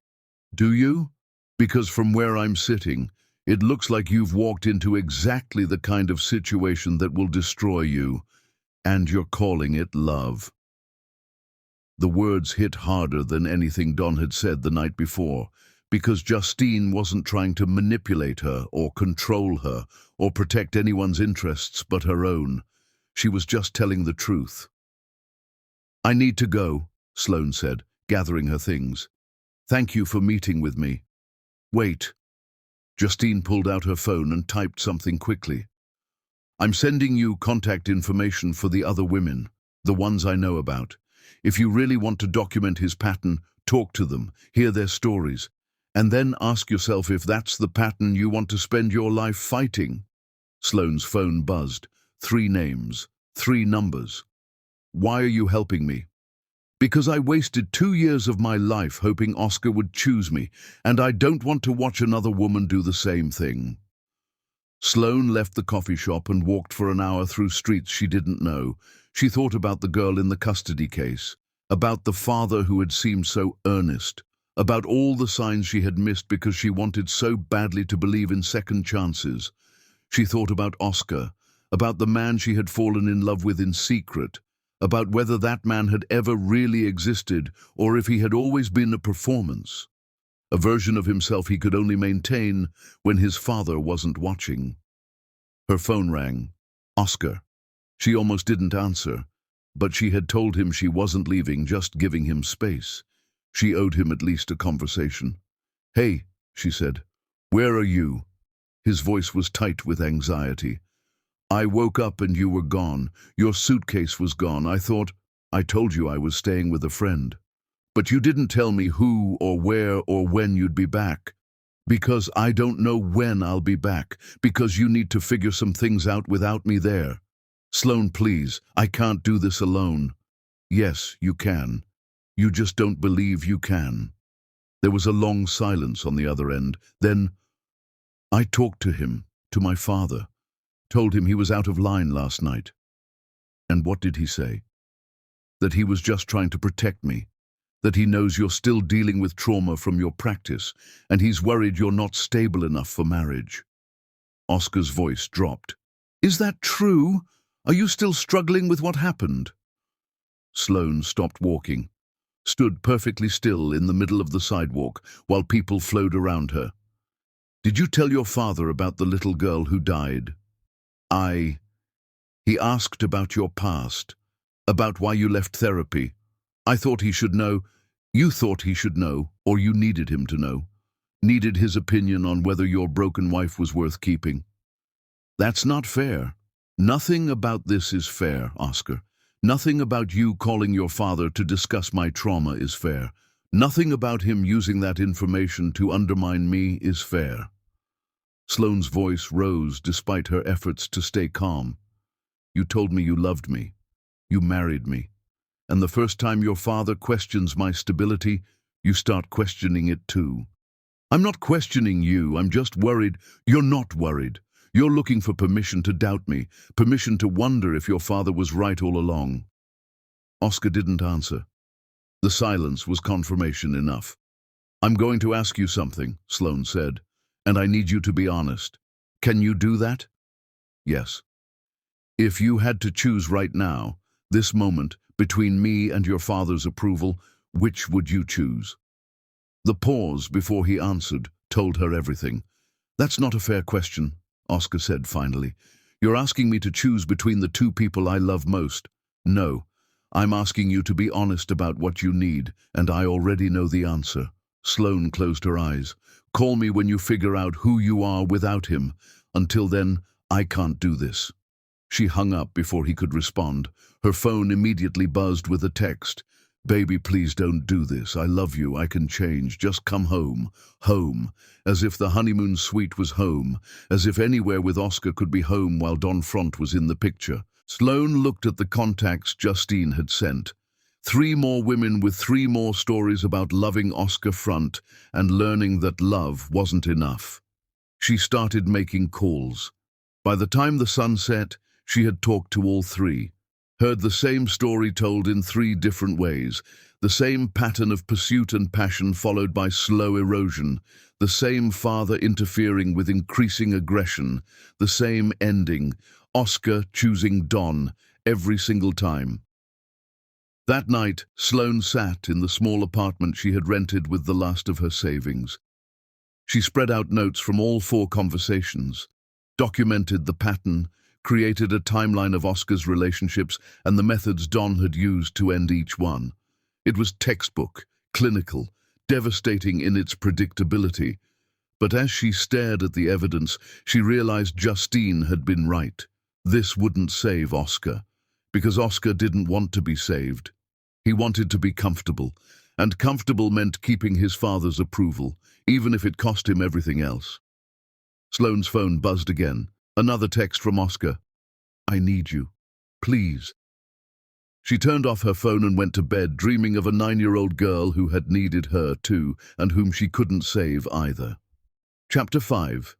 Do you? Because from where I'm sitting, it looks like you've walked into exactly the kind of situation that will destroy you, and you're calling it love." The words hit harder than anything Don had said the night before, because Justine wasn't trying to manipulate her or control her or protect anyone's interests but her own. She was just telling the truth. "I need to go," Sloane said, gathering her things. "Thank you for meeting with me." "Wait." Justine pulled out her phone and typed something quickly. "I'm sending you contact information for the other women, the ones I know about. If you really want to document his pattern, talk to them, hear their stories, and then ask yourself if that's the pattern you want to spend your life fighting." Sloane's phone buzzed. 3 names, 3 numbers. "Why are you helping me?" "Because I wasted 2 years of my life hoping Oscar would choose me, and I don't want to watch another woman do the same thing." Sloane left the coffee shop and walked for an hour through streets she didn't know. She thought about the girl in the custody case, about the father who had seemed so earnest, about all the signs she had missed because she wanted so badly to believe in second chances. She thought about Oscar, about the man she had fallen in love with in secret, about whether that man had ever really existed or if he had always been a performance, a version of himself he could only maintain when his father wasn't watching. Her phone rang. Oscar. She almost didn't answer, but she had told him she wasn't leaving, just giving him space. She owed him at least a conversation. "Hey," she said, "where are you?" His voice was tight with anxiety. "I woke up and you were gone. Your suitcase was gone. I told you I was staying with a friend. But you didn't tell me who or where or when you'd be back. Because I don't know when I'll be back. Because you need to figure some things out without me there. Sloane, please, I can't do this alone." "Yes, you can. You just don't believe you can." There was a long silence on the other end. Then, "I talked to him, to my father. Told him he was out of line last night." "And what did he say?" "That he was just trying to protect me. That he knows you're still dealing with trauma from your practice, and he's worried you're not stable enough for marriage." Oscar's voice dropped. "Is that true? Are you still struggling with what happened?" Sloane stopped walking, stood perfectly still in the middle of the sidewalk while people flowed around her. "Did you tell your father about the little girl who died?" He asked about your past, about why you left therapy. I thought he should know. You thought he should know, or you needed him to know. Needed his opinion on whether your broken wife was worth keeping." "That's not fair. Nothing about this is fair, Oscar. Nothing about you calling your father to discuss my trauma is fair. Nothing about him using that information to undermine me is fair." Sloane's voice rose despite her efforts to stay calm. "You told me you loved me. You married me. And the first time your father questions my stability, you start questioning it too. I'm not questioning you, I'm just worried." "You're not worried. You're looking for permission to doubt me, permission to wonder if your father was right all along." Oscar didn't answer. The silence was confirmation enough. "I'm going to ask you something," Sloane said, "and I need you to be honest. Can you do that?" "Yes." "If you had to choose right now, this moment, between me and your father's approval, which would you choose?" The pause before he answered told her everything. "That's not a fair question," Oscar said finally. "You're asking me to choose between the 2 people I love most. No, I'm asking you to be honest about what you need, and I already know the answer." Sloane closed her eyes. "Call me when you figure out who you are without him. Until then, I can't do this." She hung up before he could respond. Her phone immediately buzzed with a text. "Baby, please don't do this. I love you. I can change. Just come home." Home. As if the honeymoon suite was home. As if anywhere with Oscar could be home while Don Front was in the picture. Sloane looked at the contacts Justine had sent. 3 more women with 3 more stories about loving Oscar Front and learning that love wasn't enough. She started making calls. By the time the sun set, she had talked to all 3. Heard the same story told in 3 different ways, the same pattern of pursuit and passion followed by slow erosion, the same father interfering with increasing aggression, the same ending, Oscar choosing Don every single time. That night, Sloane sat in the small apartment she had rented with the last of her savings. She spread out notes from all 4 conversations, documented the pattern, created a timeline of Oscar's relationships and the methods Don had used to end each one. It was textbook, clinical, devastating in its predictability. But as she stared at the evidence, she realized Justine had been right. This wouldn't save Oscar, because Oscar didn't want to be saved. He wanted to be comfortable, and comfortable meant keeping his father's approval, even if it cost him everything else. Sloane's phone buzzed again. Another text from Oscar. "I need you. Please." She turned off her phone and went to bed, dreaming of a 9-year-old girl who had needed her too, and whom she couldn't save either. Chapter 5.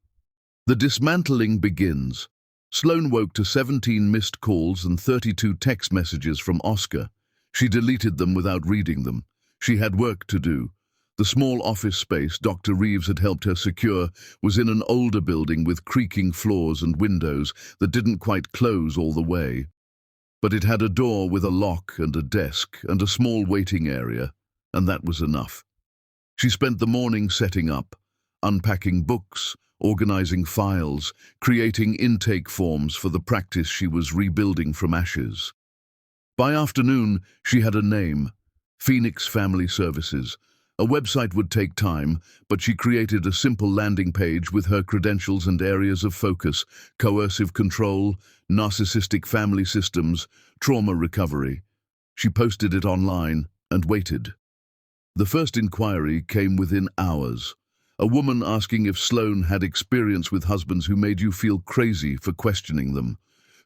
The dismantling begins. Sloane woke to 17 missed calls and 32 text messages from Oscar. She deleted them without reading them. She had work to do. The small office space Dr. Reeves had helped her secure was in an older building with creaking floors and windows that didn't quite close all the way. But it had a door with a lock and a desk and a small waiting area, and that was enough. She spent the morning setting up, unpacking books, organizing files, creating intake forms for the practice she was rebuilding from ashes. By afternoon, she had a name, Phoenix Family Services. A website would take time, but she created a simple landing page with her credentials and areas of focus: coercive control, narcissistic family systems, trauma recovery. She posted it online and waited. The first inquiry came within hours. A woman asking if Sloane had experience with husbands who made you feel crazy for questioning them,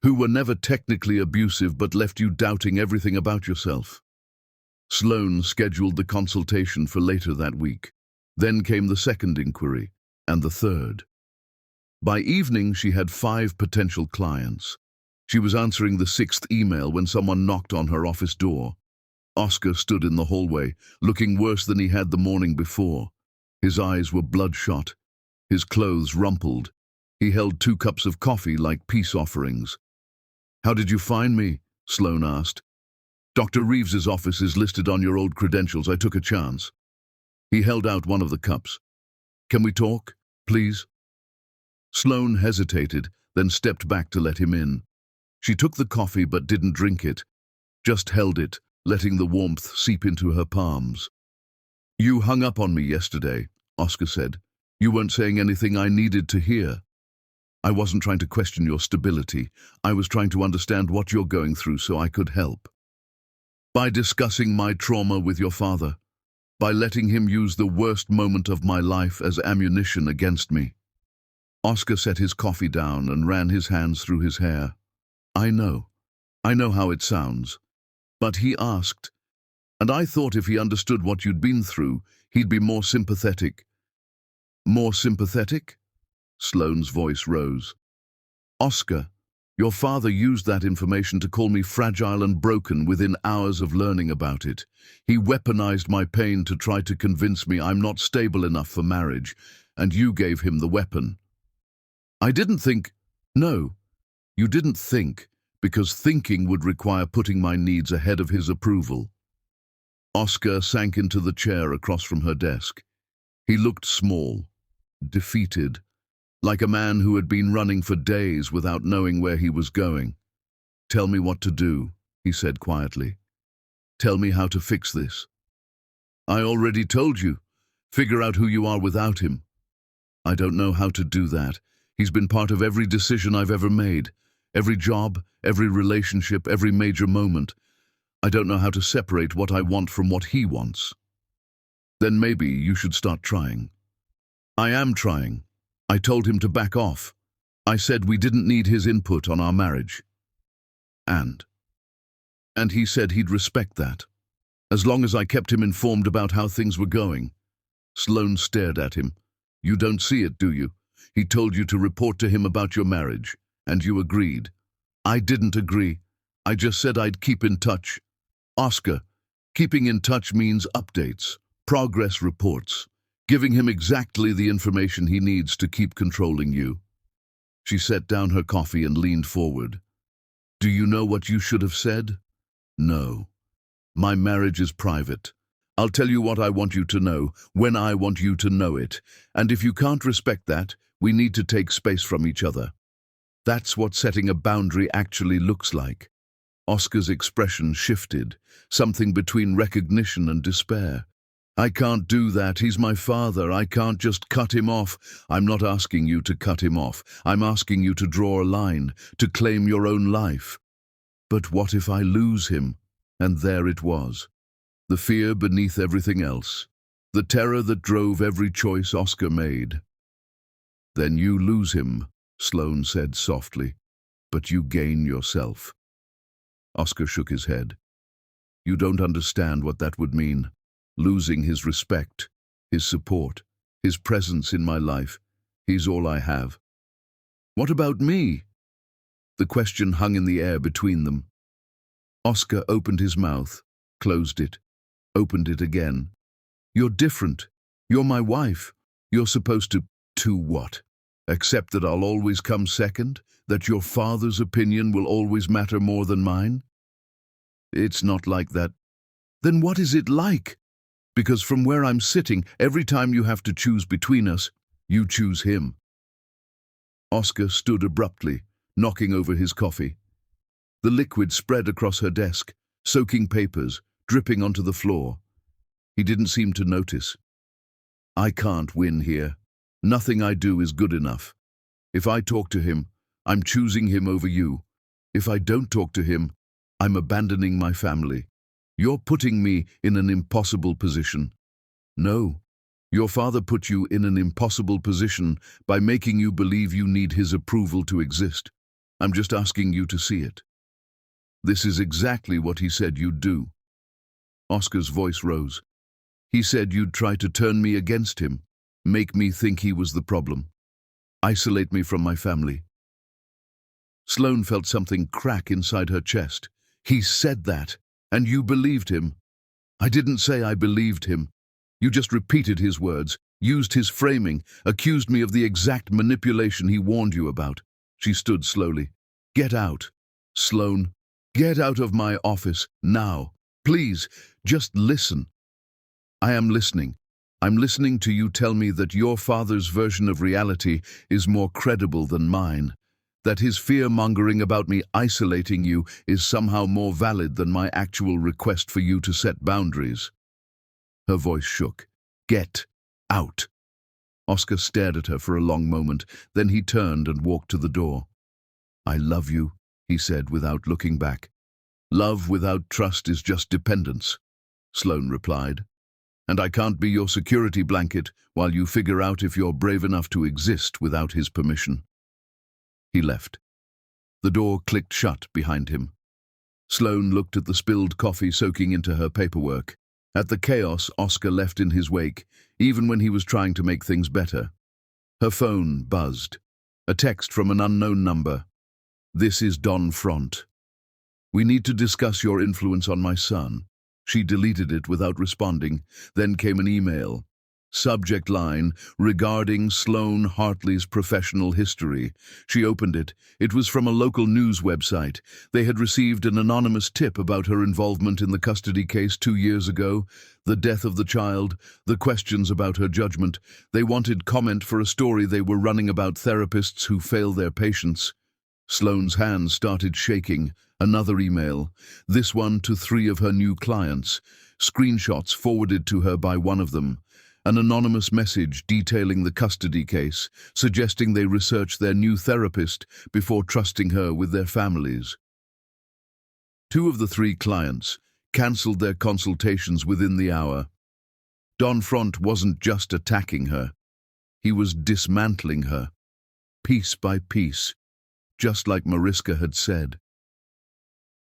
who were never technically abusive but left you doubting everything about yourself. Sloane scheduled the consultation for later that week. Then came the second inquiry, and the third. By evening, she had 5 potential clients. She was answering the 6th email when someone knocked on her office door. Oscar stood in the hallway, looking worse than he had the morning before. His eyes were bloodshot, his clothes rumpled. He held 2 cups of coffee like peace offerings. "How did you find me?" Sloane asked. "Dr. Reeves's office is listed on your old credentials. I took a chance." He held out one of the cups. "Can we talk, please?" Sloane hesitated, then stepped back to let him in. She took the coffee but didn't drink it, just held it, letting the warmth seep into her palms. "You hung up on me yesterday," Oscar said. "You weren't saying anything I needed to hear." "I wasn't trying to question your stability. I was trying to understand what you're going through so I could help. By discussing my trauma with your father, by letting him use the worst moment of my life as ammunition against me." Oscar set his coffee down and ran his hands through his hair. I know how it sounds. But he asked, and I thought if he understood what you'd been through, he'd be more sympathetic." "More sympathetic?" Sloane's voice rose. "Oscar, your father used that information to call me fragile and broken within hours of learning about it. He weaponized my pain to try to convince me I'm not stable enough for marriage, and you gave him the weapon." "I didn't think—" "No, you didn't think, because thinking would require putting my needs ahead of his approval." Oscar sank into the chair across from her desk. He looked small, defeated, like a man who had been running for days without knowing where he was going. "Tell me what to do," he said quietly. "Tell me how to fix this." "I already told you. Figure out who you are without him." "I don't know how to do that. He's been part of every decision I've ever made, every job, every relationship, every major moment. I don't know how to separate what I want from what he wants. Then maybe you should start trying. I am trying. I told him to back off. I said we didn't need his input on our marriage. And he said he'd respect that, as long as I kept him informed about how things were going. Sloane stared at him. You don't see it, do you? He told you to report to him about your marriage, and you agreed. I didn't agree. I just said I'd keep in touch. Oscar, keeping in touch means updates, progress reports, giving him exactly the information he needs to keep controlling you. She set down her coffee and leaned forward. Do you know what you should have said? No. My marriage is private. I'll tell you what I want you to know, when I want you to know it, and if you can't respect that, we need to take space from each other. That's what setting a boundary actually looks like. Oscar's expression shifted, something between recognition and despair. I can't do that. He's my father. I can't just cut him off. I'm not asking you to cut him off. I'm asking you to draw a line, to claim your own life. But what if I lose him? And there it was. The fear beneath everything else. The terror that drove every choice Oscar made. Then you lose him, Sloane said softly, but you gain yourself. Oscar shook his head. You don't understand what that would mean. Losing his respect, his support, his presence in my life. He's all I have. What about me? The question hung in the air between them. Oscar opened his mouth, closed it, opened it again. You're different. You're my wife. You're supposed to what? Accept that I'll always come second? That your father's opinion will always matter more than mine? It's not like that. Then what is it like? Because from where I'm sitting, every time you have to choose between us, you choose him. Oscar stood abruptly, knocking over his coffee. The liquid spread across her desk, soaking papers, dripping onto the floor. He didn't seem to notice. I can't win here. Nothing I do is good enough. If I talk to him, I'm choosing him over you. If I don't talk to him, I'm abandoning my family. You're putting me in an impossible position. No, your father put you in an impossible position by making you believe you need his approval to exist. I'm just asking you to see it. This is exactly what he said you'd do. Oscar's voice rose. He said you'd try to turn me against him, make me think he was the problem, isolate me from my family. Sloane felt something crack inside her chest. He said that, and you believed him. I didn't say I believed him. You just repeated his words, used his framing, accused me of the exact manipulation he warned you about. She stood slowly. Get out, Sloane. Get out of my office, now. Please, just listen. I am listening. I'm listening to you tell me that your father's version of reality is more credible than mine, that his fear-mongering about me isolating you is somehow more valid than my actual request for you to set boundaries. Her voice shook. Get out. Oscar stared at her for a long moment, then he turned and walked to the door. I love you, he said without looking back. Love without trust is just dependence, Sloane replied. And I can't be your security blanket while you figure out if you're brave enough to exist without his permission. He left. The door clicked shut behind him. Sloane looked at the spilled coffee soaking into her paperwork, at the chaos Oscar left in his wake, even when he was trying to make things better. Her phone buzzed. A text from an unknown number. This is Don Front. We need to discuss your influence on my son. She deleted it without responding. Then came an email. Subject line, regarding Sloane Hartley's professional history. She opened it. It was from a local news website. They had received an anonymous tip about her involvement in the custody case 2 years ago, the death of the child, the questions about her judgment. They wanted comment for a story they were running about therapists who fail their patients. Sloane's hands started shaking. Another email, this one to 3 of her new clients, screenshots forwarded to her by one of them. An anonymous message detailing the custody case, suggesting they research their new therapist before trusting her with their families. 2 of the 3 clients cancelled their consultations within the hour. Don Front wasn't just attacking her, he was dismantling her, piece by piece, just like Mariska had said.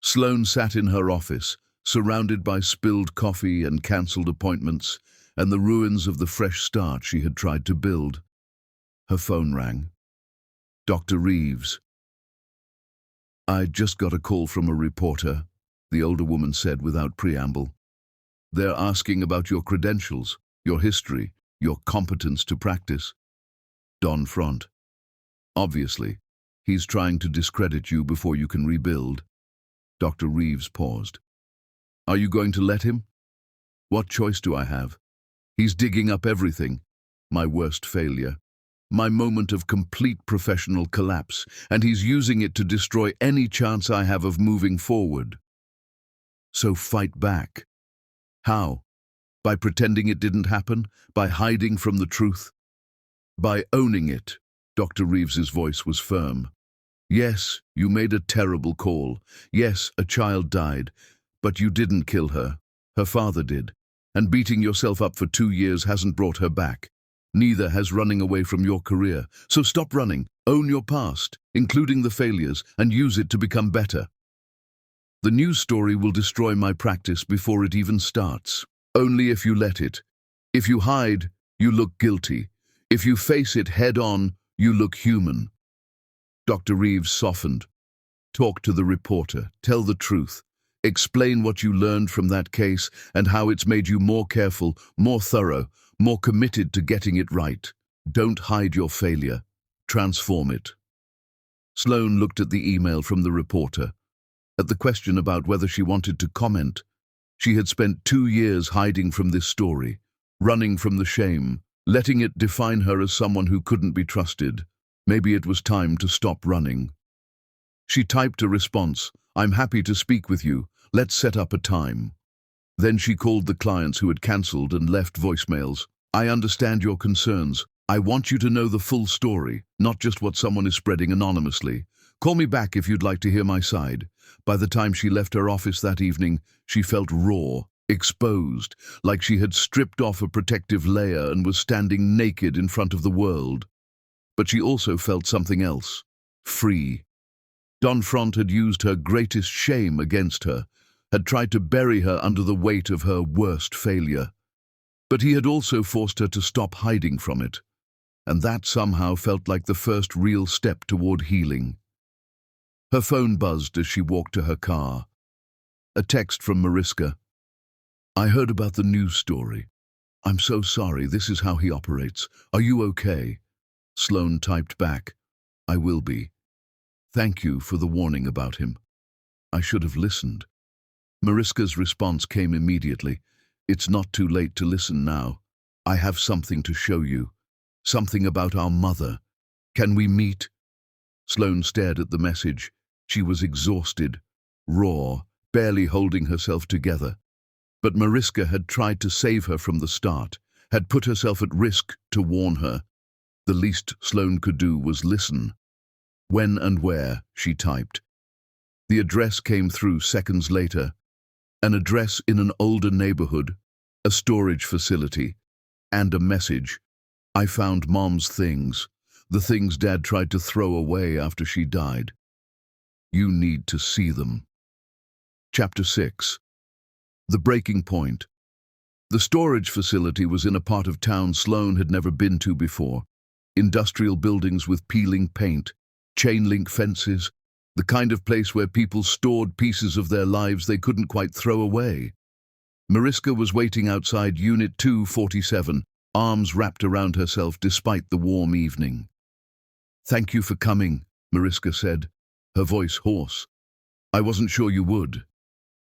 Sloane sat in her office, surrounded by spilled coffee and cancelled appointments, and the ruins of the fresh start she had tried to build. Her phone rang. Dr. Reeves. "I just got a call from a reporter," the older woman said without preamble. "They're asking about your credentials, your history, your competence to practice." Don Front. "Obviously, he's trying to discredit you before you can rebuild." Dr. Reeves paused. "Are you going to let him? What choice do I have? He's digging up everything. My worst failure. My moment of complete professional collapse, and he's using it to destroy any chance I have of moving forward. So fight back. How? By pretending it didn't happen? By hiding from the truth? By owning it?" Dr. Reeves's voice was firm. "Yes, you made a terrible call. Yes, a child died. But you didn't kill her. Her father did. And beating yourself up for 2 years hasn't brought her back. Neither has running away from your career. So stop running, own your past, including the failures, and use it to become better. The news story will destroy my practice before it even starts. Only if you let it. If you hide, you look guilty. If you face it head-on, you look human." Dr. Reeves softened. "Talk to the reporter. Tell the truth. Explain what you learned from that case and how it's made you more careful, more thorough, more committed to getting it right. Don't hide your failure. Transform it." Sloane looked at the email from the reporter. At the question about whether she wanted to comment, she had spent 2 years hiding from this story, running from the shame, letting it define her as someone who couldn't be trusted. Maybe it was time to stop running. She typed a response, "I'm happy to speak with you. Let's set up a time." Then she called the clients who had cancelled and left voicemails. "I understand your concerns. I want you to know the full story, not just what someone is spreading anonymously. Call me back if you'd like to hear my side." By the time she left her office that evening, she felt raw, exposed, like she had stripped off a protective layer and was standing naked in front of the world. But she also felt something else, free. Don Front had used her greatest shame against her, had tried to bury her under the weight of her worst failure. But he had also forced her to stop hiding from it, and that somehow felt like the first real step toward healing. Her phone buzzed as she walked to her car. A text from Mariska. "I heard about the news story. I'm so sorry, this is how he operates. Are you okay?" Sloane typed back, "I will be. Thank you for the warning about him. I should have listened." Mariska's response came immediately. "It's not too late to listen now. I have something to show you. Something about our mother. Can we meet?" Sloane stared at the message. She was exhausted, raw, barely holding herself together. But Mariska had tried to save her from the start, had put herself at risk to warn her. The least Sloane could do was listen. "When and where," she typed. The address came through seconds later. An address in an older neighborhood, a storage facility, and a message. "I found Mom's things, the things Dad tried to throw away after she died. You need to see them." Chapter 6. The breaking point. The storage facility was in a part of town Sloane had never been to before. Industrial buildings with peeling paint, chain-link fences, the kind of place where people stored pieces of their lives they couldn't quite throw away. Mariska was waiting outside Unit 247, arms wrapped around herself despite the warm evening. "Thank you for coming," Mariska said, her voice hoarse. "I wasn't sure you would.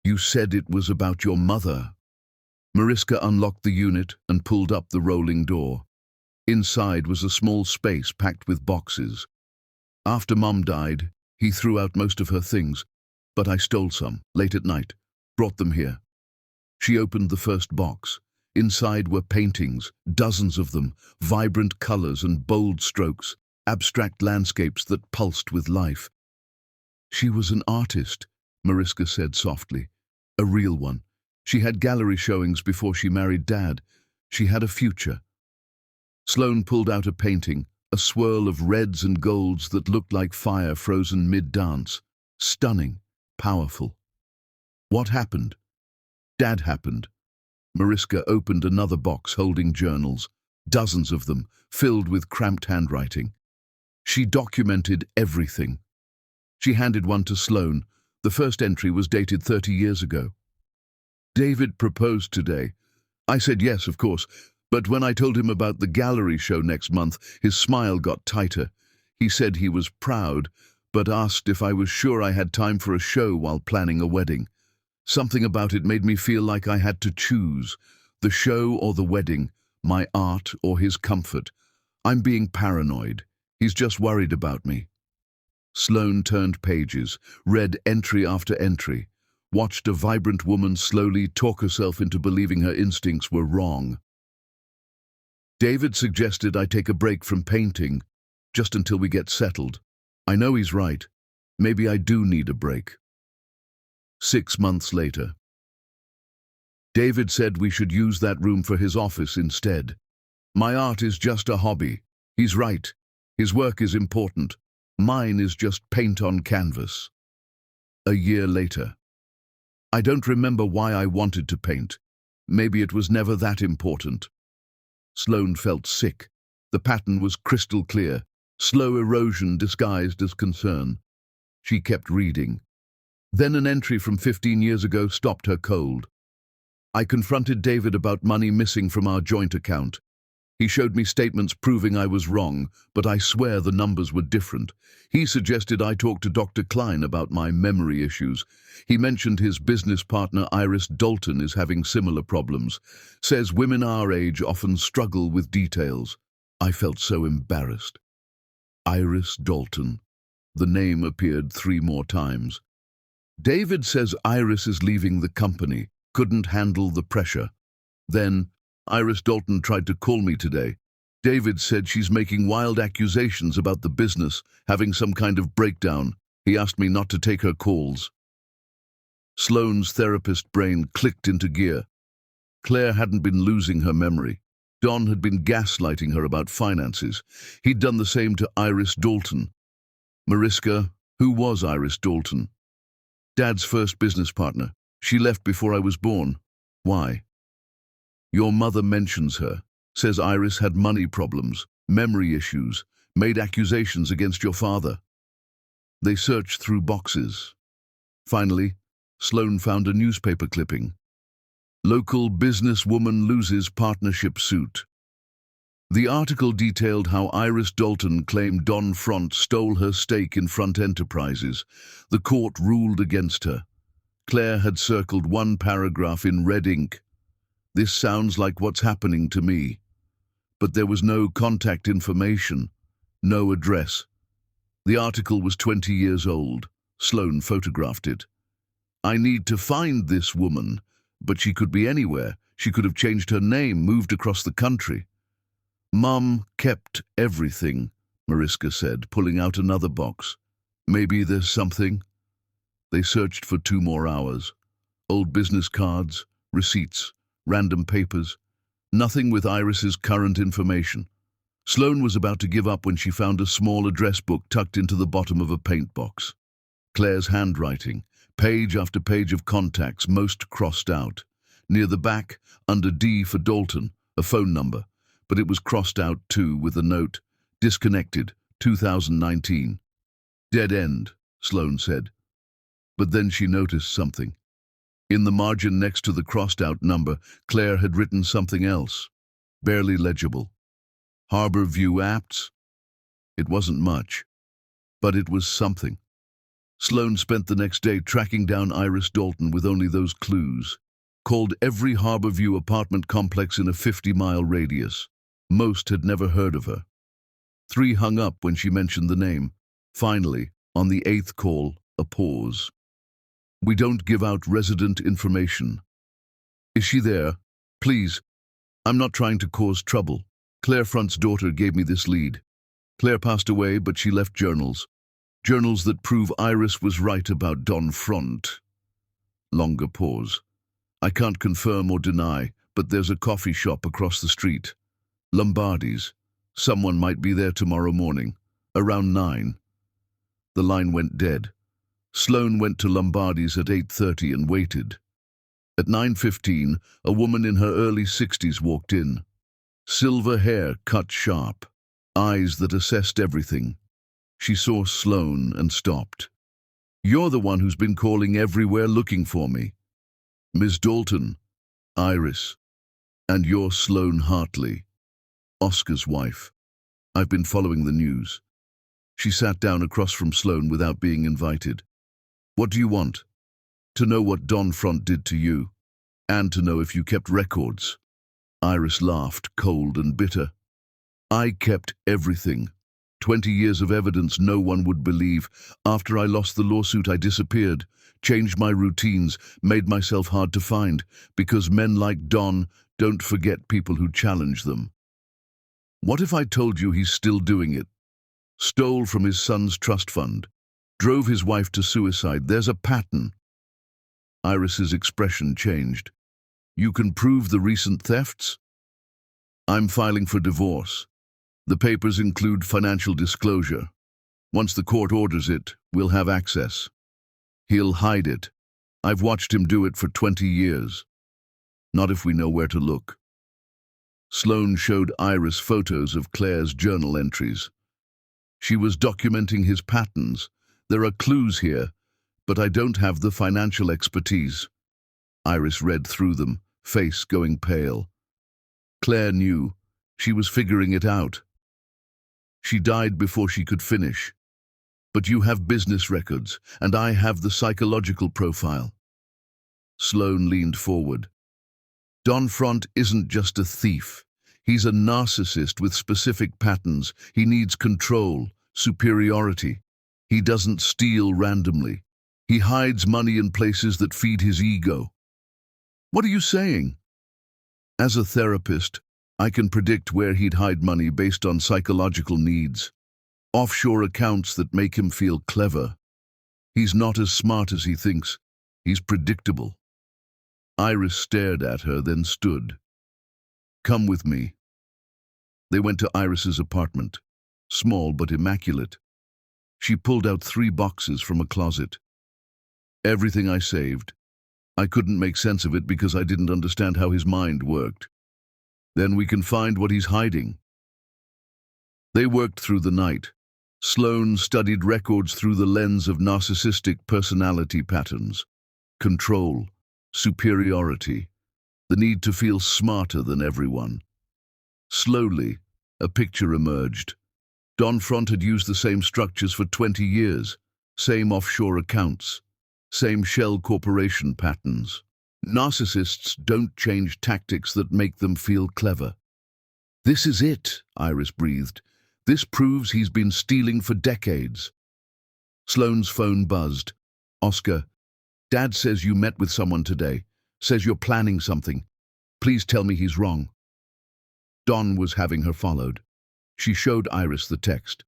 You said it was about your mother." Mariska unlocked the unit and pulled up the rolling door. Inside was a small space packed with boxes. "After Mum died, he threw out most of her things, but I stole some, late at night, brought them here." She opened the first box. Inside were paintings, dozens of them, vibrant colors and bold strokes, abstract landscapes that pulsed with life. She was an artist, Mariska said softly. A real one. She had gallery showings before she married Dad. She had a future. Sloane pulled out a painting, a swirl of reds and golds that looked like fire frozen mid-dance. Stunning, powerful. What happened? Dad happened. Mariska opened another box holding journals, dozens of them, filled with cramped handwriting. She documented everything. She handed one to Sloane. The first entry was dated 30 years ago. David proposed today. I said yes, of course, but when I told him about the gallery show next month, his smile got tighter. He said he was proud, but asked if I was sure I had time for a show while planning a wedding. Something about it made me feel like I had to choose, the show or the wedding, my art or his comfort. I'm being paranoid. He's just worried about me. Sloane turned pages, read entry after entry, watched a vibrant woman slowly talk herself into believing her instincts were wrong. David suggested I take a break from painting, just until we get settled. I know he's right. Maybe I do need a break. 6 months later. David said we should use that room for his office instead. My art is just a hobby. He's right. His work is important. Mine is just paint on canvas. A year later. I don't remember why I wanted to paint. Maybe it was never that important. Sloane felt sick. The pattern was crystal clear, slow erosion disguised as concern. She kept reading. Then an entry from 15 years ago stopped her cold. I confronted David about money missing from our joint account. He showed me statements proving I was wrong, but I swear the numbers were different. He suggested I talk to Dr. Klein about my memory issues. He mentioned his business partner Iris Dalton is having similar problems. Says women our age often struggle with details. I felt so embarrassed. Iris Dalton. The name appeared 3 more times. David says Iris is leaving the company, couldn't handle the pressure. Then, Iris Dalton tried to call me today. David said she's making wild accusations about the business, having some kind of breakdown. He asked me not to take her calls. Sloane's therapist brain clicked into gear. Claire hadn't been losing her memory. Don had been gaslighting her about finances. He'd done the same to Iris Dalton. Mariska, who was Iris Dalton? Dad's first business partner. She left before I was born. Why? Your mother mentions her, says Iris had money problems, memory issues, made accusations against your father. They searched through boxes. Finally, Sloane found a newspaper clipping. Local businesswoman loses partnership suit. The article detailed how Iris Dalton claimed Don Front stole her stake in Front Enterprises. The court ruled against her. Claire had circled one paragraph in red ink. This sounds like what's happening to me. But there was no contact information, no address. The article was 20 years old. Sloane photographed it. I need to find this woman, but she could be anywhere. She could have changed her name, moved across the country. Mum kept everything, Mariska said, pulling out another box. Maybe there's something. They searched for 2 more hours. Old business cards, receipts, random papers. Nothing with Iris's current information. Sloane was about to give up when she found a small address book tucked into the bottom of a paint box. Claire's handwriting, page after page of contacts, most crossed out. Near the back, under D for Dalton, a phone number. But it was crossed out too with a note, disconnected, 2019. Dead end, Sloane said. But then she noticed something. In the margin next to the crossed-out number, Claire had written something else, barely legible. Harbor View Apts? It wasn't much, but it was something. Sloane spent the next day tracking down Iris Dalton with only those clues. Called every Harbor View apartment complex in a 50-mile radius. Most had never heard of her. 3 hung up when she mentioned the name. Finally, on the 8th call, a pause. We don't give out resident information. Is she there? Please, I'm not trying to cause trouble. Claire Front's daughter gave me this lead. Claire passed away, but she left journals. Journals that prove Iris was right about Don Front. Longer pause. I can't confirm or deny, but there's a coffee shop across the street. Lombardi's. Someone might be there tomorrow morning, around 9. The line went dead. Sloane went to Lombardi's at 8:30 and waited. At 9:15, a woman in her early 60s walked in. Silver hair cut sharp, eyes that assessed everything. She saw Sloane and stopped. "You're the one who's been calling everywhere looking for me." "Miss Dalton." "Iris. And you're Sloane Hartley, Oscar's wife. I've been following the news." She sat down across from Sloane without being invited. "What do you want?" "To know what Don Front did to you, and to know if you kept records." Iris laughed, cold and bitter. "I kept everything. 20 years of evidence no one would believe. After I lost the lawsuit, I disappeared, changed my routines, made myself hard to find, because men like Don don't forget people who challenge them." "What if I told you he's still doing it? Stole from his son's trust fund, drove his wife to suicide. There's a pattern." Iris's expression changed. "You can prove the recent thefts?" "I'm filing for divorce. The papers include financial disclosure. Once the court orders it, we'll have access. He'll hide it. I've watched him do it for 20 years. Not if we know where to look." Sloane showed Iris photos of Claire's journal entries. She was documenting his patterns. "There are clues here, but I don't have the financial expertise." Iris read through them, face going pale. Claire knew. She was figuring it out. "She died before she could finish. But you have business records, and I have the psychological profile." Sloane leaned forward. "Don Front isn't just a thief. He's a narcissist with specific patterns. He needs control, superiority. He doesn't steal randomly. He hides money in places that feed his ego." "What are you saying?" "As a therapist, I can predict where he'd hide money based on psychological needs. Offshore accounts that make him feel clever. He's not as smart as he thinks. He's predictable." Iris stared at her, then stood. "Come with me." They went to Iris's apartment, small but immaculate. She pulled out 3 boxes from a closet. "Everything I saved. I couldn't make sense of it because I didn't understand how his mind worked. Then we can find what he's hiding." They worked through the night. Sloane studied records through the lens of narcissistic personality patterns. Control, superiority, the need to feel smarter than everyone. Slowly, a picture emerged. Don Front had used the same structures for 20 years, same offshore accounts, same shell corporation patterns. Narcissists don't change tactics that make them feel clever. "This is it," Iris breathed. "This proves he's been stealing for decades." Sloane's phone buzzed. "Oscar, Dad says you met with someone today. Says you're planning something. Please tell me he's wrong." Don was having her followed. She showed Iris the text.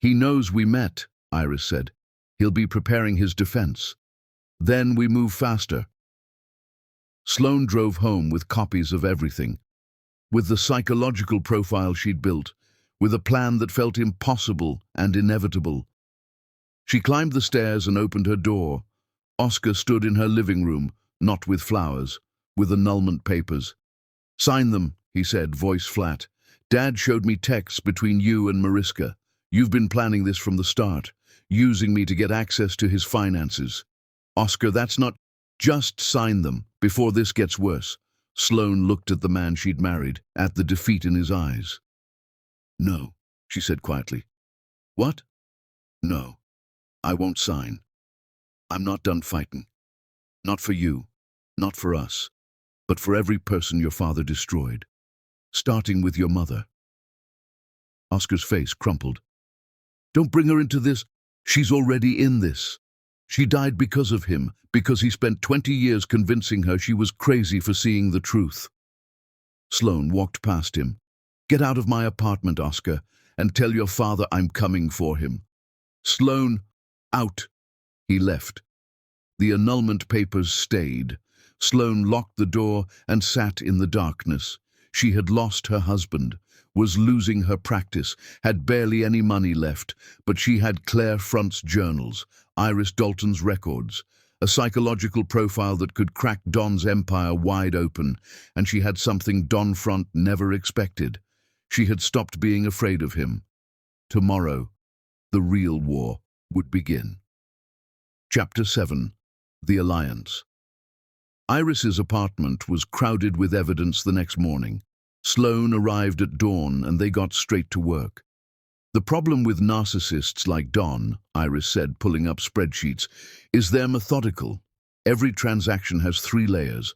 "He knows we met," Iris said. "He'll be preparing his defense. Then we move faster." Sloane drove home with copies of everything, with the psychological profile she'd built, with a plan that felt impossible and inevitable. She climbed the stairs and opened her door. Oscar stood in her living room, not with flowers, with annulment papers. "Sign them," he said, voice flat. "Dad showed me texts between you and Mariska. You've been planning this from the start, using me to get access to his finances." "Oscar, that's not—" "Just sign them, before this gets worse." Sloane looked at the man she'd married, at the defeat in his eyes. "No," she said quietly. "What?" "No, I won't sign. I'm not done fighting. Not for you, not for us, but for every person your father destroyed. Starting with your mother." Oscar's face crumpled. "Don't bring her into this. She's already in this. She died because of him, because he spent 20 years convincing her she was crazy for seeing the truth." Sloane walked past him. "Get out of my apartment, Oscar, and tell your father I'm coming for him." "Sloane, out." He left. The annulment papers stayed. Sloane locked the door and sat in the darkness. She had lost her husband, was losing her practice, had barely any money left, but she had Claire Front's journals, Iris Dalton's records, a psychological profile that could crack Don's empire wide open, and she had something Don Front never expected. She had stopped being afraid of him. Tomorrow, the real war would begin. Chapter 7. The Alliance. Iris's apartment was crowded with evidence the next morning. Sloane arrived at dawn and they got straight to work. "The problem with narcissists like Don," Iris said, pulling up spreadsheets, "is they're methodical. Every transaction has 3 layers.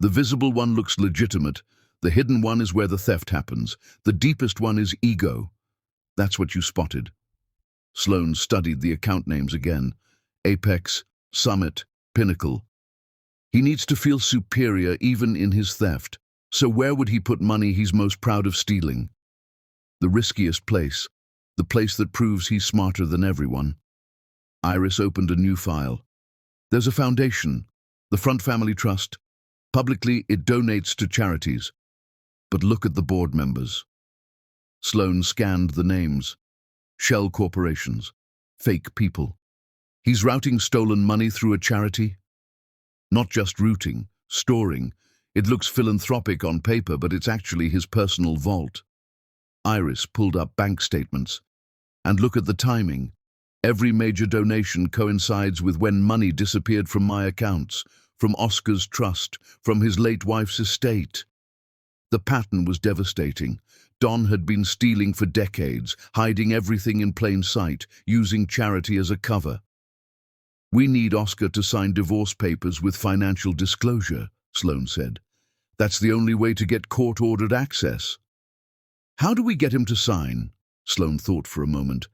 The visible one looks legitimate. The hidden one is where the theft happens. The deepest one is ego." "That's what you spotted." Sloane studied the account names again. Apex, Summit, Pinnacle. He needs to feel superior even in his theft. So where would he put money he's most proud of stealing? The riskiest place. The place that proves he's smarter than everyone. Iris opened a new file. "There's a foundation, the Front Family Trust. Publicly, it donates to charities. But look at the board members." Sloane scanned the names. Shell corporations. Fake people. He's routing stolen money through a charity? Not just routing, storing. It looks philanthropic on paper, but it's actually his personal vault. Iris pulled up bank statements. And look at the timing. Every major donation coincides with when money disappeared from my accounts, from Oscar's trust, from his late wife's estate. The pattern was devastating. Don had been stealing for decades, hiding everything in plain sight, using charity as a cover. "We need Oscar to sign divorce papers with financial disclosure," Sloane said. "That's the only way to get court-ordered access." "How do we get him to sign?" Sloane thought for a moment.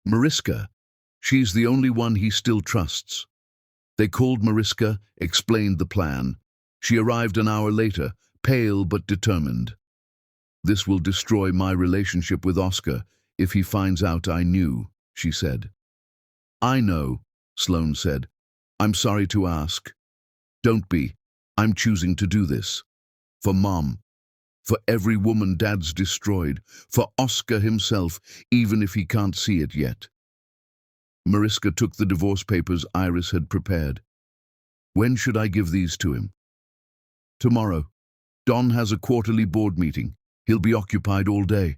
"Mariska. She's the only one he still trusts." They called Mariska, explained the plan. She arrived an hour later, pale but determined. "This will destroy my relationship with Oscar if he finds out I knew," she said. "I know," Sloane said. "I'm sorry to ask." "Don't be. I'm choosing to do this. For Mom. For every woman Dad's destroyed. For Oscar himself, even if he can't see it yet." Mariska took the divorce papers Iris had prepared. "When should I give these to him?" "Tomorrow. Don has a quarterly board meeting. He'll be occupied all day."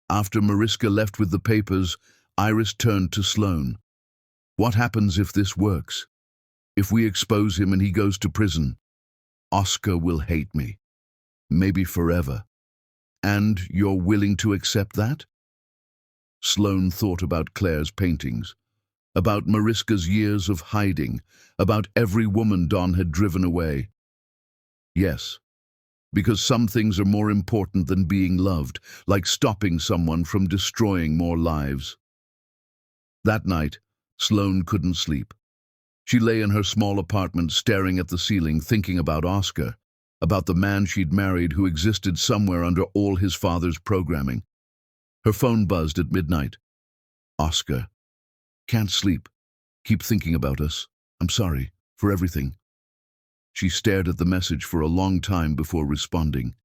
After Mariska left with the papers, Iris turned to Sloane. "What happens if this works? If we expose him and he goes to prison? Oscar will hate me. Maybe forever. And you're willing to accept that?" Sloane thought about Claire's paintings, about Mariska's years of hiding, about every woman Don had driven away. "Yes, because some things are more important than being loved, like stopping someone from destroying more lives." That night, Sloane couldn't sleep. She lay in her small apartment staring at the ceiling, thinking about Oscar, about the man she'd married who existed somewhere under all his father's programming. Her phone buzzed at midnight. "Oscar. Can't sleep. Keep thinking about us. I'm sorry for everything." She stared at the message for a long time before responding.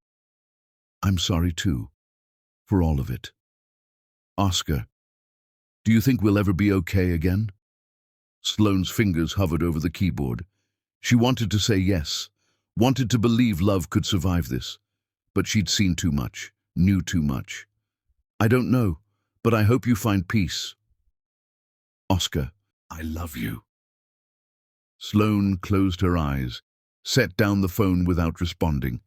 "I'm sorry too. For all of it. Oscar. Do you think we'll ever be okay again?" Sloane's fingers hovered over the keyboard. She wanted to say yes, wanted to believe love could survive this. But she'd seen too much, knew too much. "I don't know, but I hope you find peace. Oscar, I love you." Sloane closed her eyes, set down the phone without responding.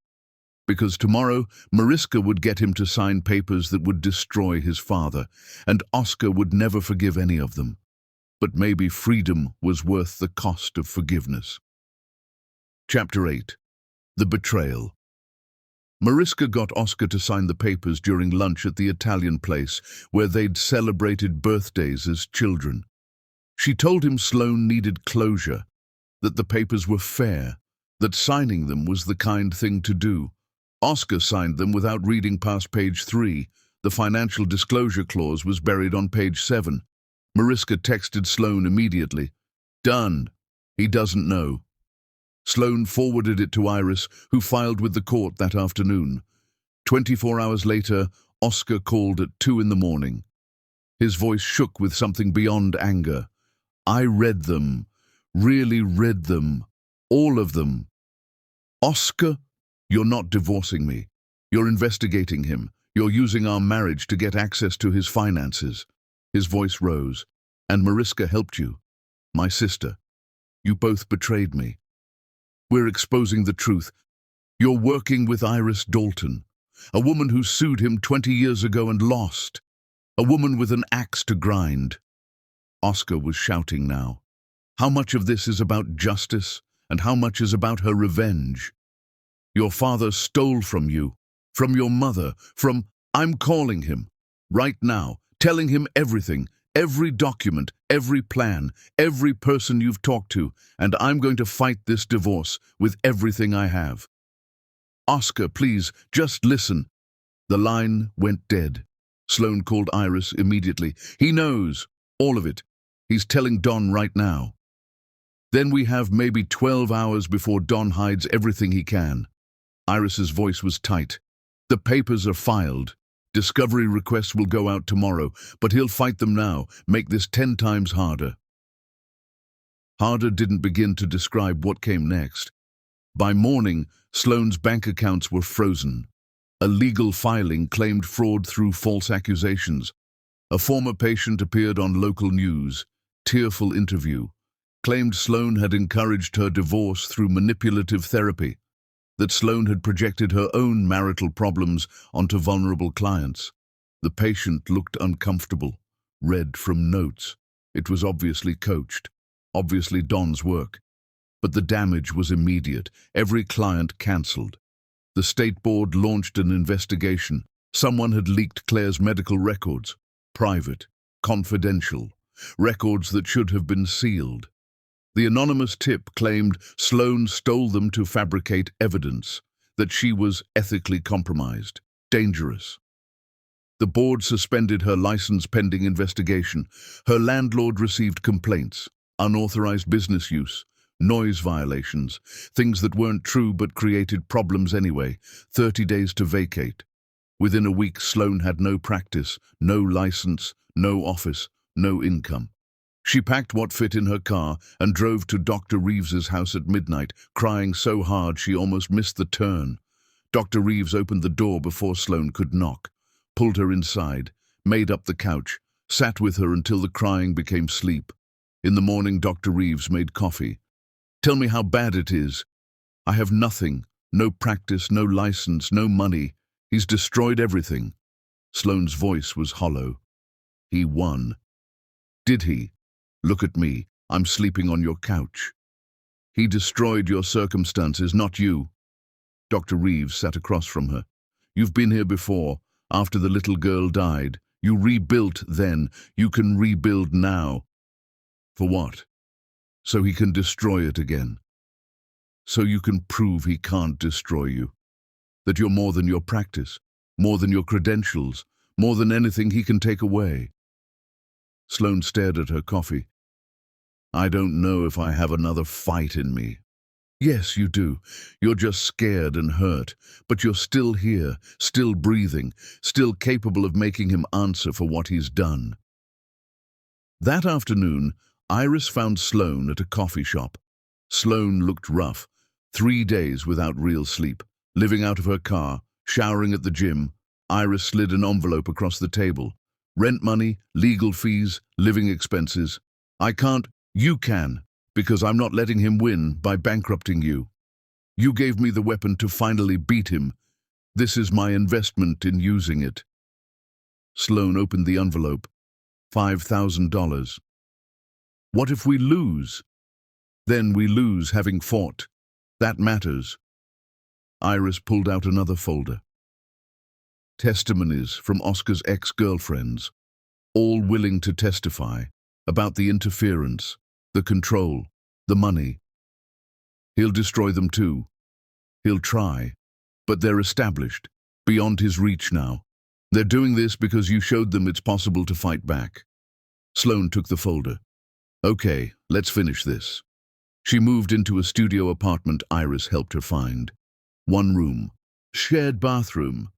Because tomorrow, Mariska would get him to sign papers that would destroy his father, and Oscar would never forgive any of them. But maybe freedom was worth the cost of forgiveness. Chapter 8. The Betrayal. Mariska got Oscar to sign the papers during lunch at the Italian place where they'd celebrated birthdays as children. She told him Sloane needed closure, that the papers were fair, that signing them was the kind thing to do. Oscar signed them without reading past page 3. The financial disclosure clause was buried on page 7. Mariska texted Sloan immediately. Done. He doesn't know. Sloan forwarded it to Iris, who filed with the court that afternoon. 24 hours later, Oscar called at 2 in the morning. His voice shook with something beyond anger. I read them. Really read them. All of them. Oscar, you're not divorcing me. You're investigating him. You're using our marriage to get access to his finances. His voice rose. And Mariska helped you. My sister. You both betrayed me. We're exposing the truth. You're working with Iris Dalton, a woman who sued him 20 years ago and lost. A woman with an axe to grind. Oscar was shouting now. How much of this is about justice, and how much is about her revenge? Your father stole from you, from your mother, I'm calling him, right now, telling him everything, every document, every plan, every person you've talked to, and I'm going to fight this divorce with everything I have. Oscar, please, just listen. The line went dead. Sloan called Iris immediately. He knows, all of it. He's telling Don right now. Then we have maybe 12 hours before Don hides everything he can. Iris's voice was tight. The papers are filed. Discovery requests will go out tomorrow, but he'll fight them now, make this 10 times harder. Harder didn't begin to describe what came next. By morning, Sloan's bank accounts were frozen. A legal filing claimed fraud through false accusations. A former patient appeared on local news. Tearful interview. Claimed Sloan had encouraged her divorce through manipulative therapy. That Sloan had projected her own marital problems onto vulnerable clients. The patient looked uncomfortable, read from notes. It was obviously coached, obviously Don's work. But the damage was immediate. Every client cancelled. The state board launched an investigation. Someone had leaked Claire's medical records. Private, confidential, records that should have been sealed. The anonymous tip claimed Sloan stole them to fabricate evidence, that she was ethically compromised, dangerous. The board suspended her license pending investigation. Her landlord received complaints, unauthorized business use, noise violations, things that weren't true but created problems anyway, 30 days to vacate. Within a week, Sloan had no practice, no license, no office, no income. She packed what fit in her car and drove to Dr. Reeves's house at midnight, crying so hard she almost missed the turn. Dr. Reeves opened the door before Sloan could knock, pulled her inside, made up the couch, sat with her until the crying became sleep. In the morning, Dr. Reeves made coffee. Tell me how bad it is. I have nothing, no practice, no license, no money. He's destroyed everything. Sloan's voice was hollow. He won. Did he? Look at me. I'm sleeping on your couch. He destroyed your circumstances, not you. Dr. Reeves sat across from her. You've been here before, after the little girl died. You rebuilt then. You can rebuild now. For what? So he can destroy it again. So you can prove he can't destroy you. That you're more than your practice, more than your credentials, more than anything he can take away. Sloan stared at her coffee. I don't know if I have another fight in me. Yes, you do. You're just scared and hurt, but you're still here, still breathing, still capable of making him answer for what he's done. That afternoon, Iris found Sloan at a coffee shop. Sloan looked rough, 3 days without real sleep, living out of her car, showering at the gym. Iris slid an envelope across the table. Rent money, legal fees, living expenses. I can't. You can, because I'm not letting him win by bankrupting you. You gave me the weapon to finally beat him. This is my investment in using it. Sloan opened the envelope. $5,000. What if we lose? Then we lose having fought. That matters. Iris pulled out another folder. Testimonies from Oscar's ex-girlfriends, all willing to testify about the interference, the control, the money. He'll destroy them too. He'll try. But they're established, beyond his reach now. They're doing this because you showed them it's possible to fight back. Sloane took the folder. Okay, let's finish this. She moved into a studio apartment Iris helped her find. One room, shared bathroom.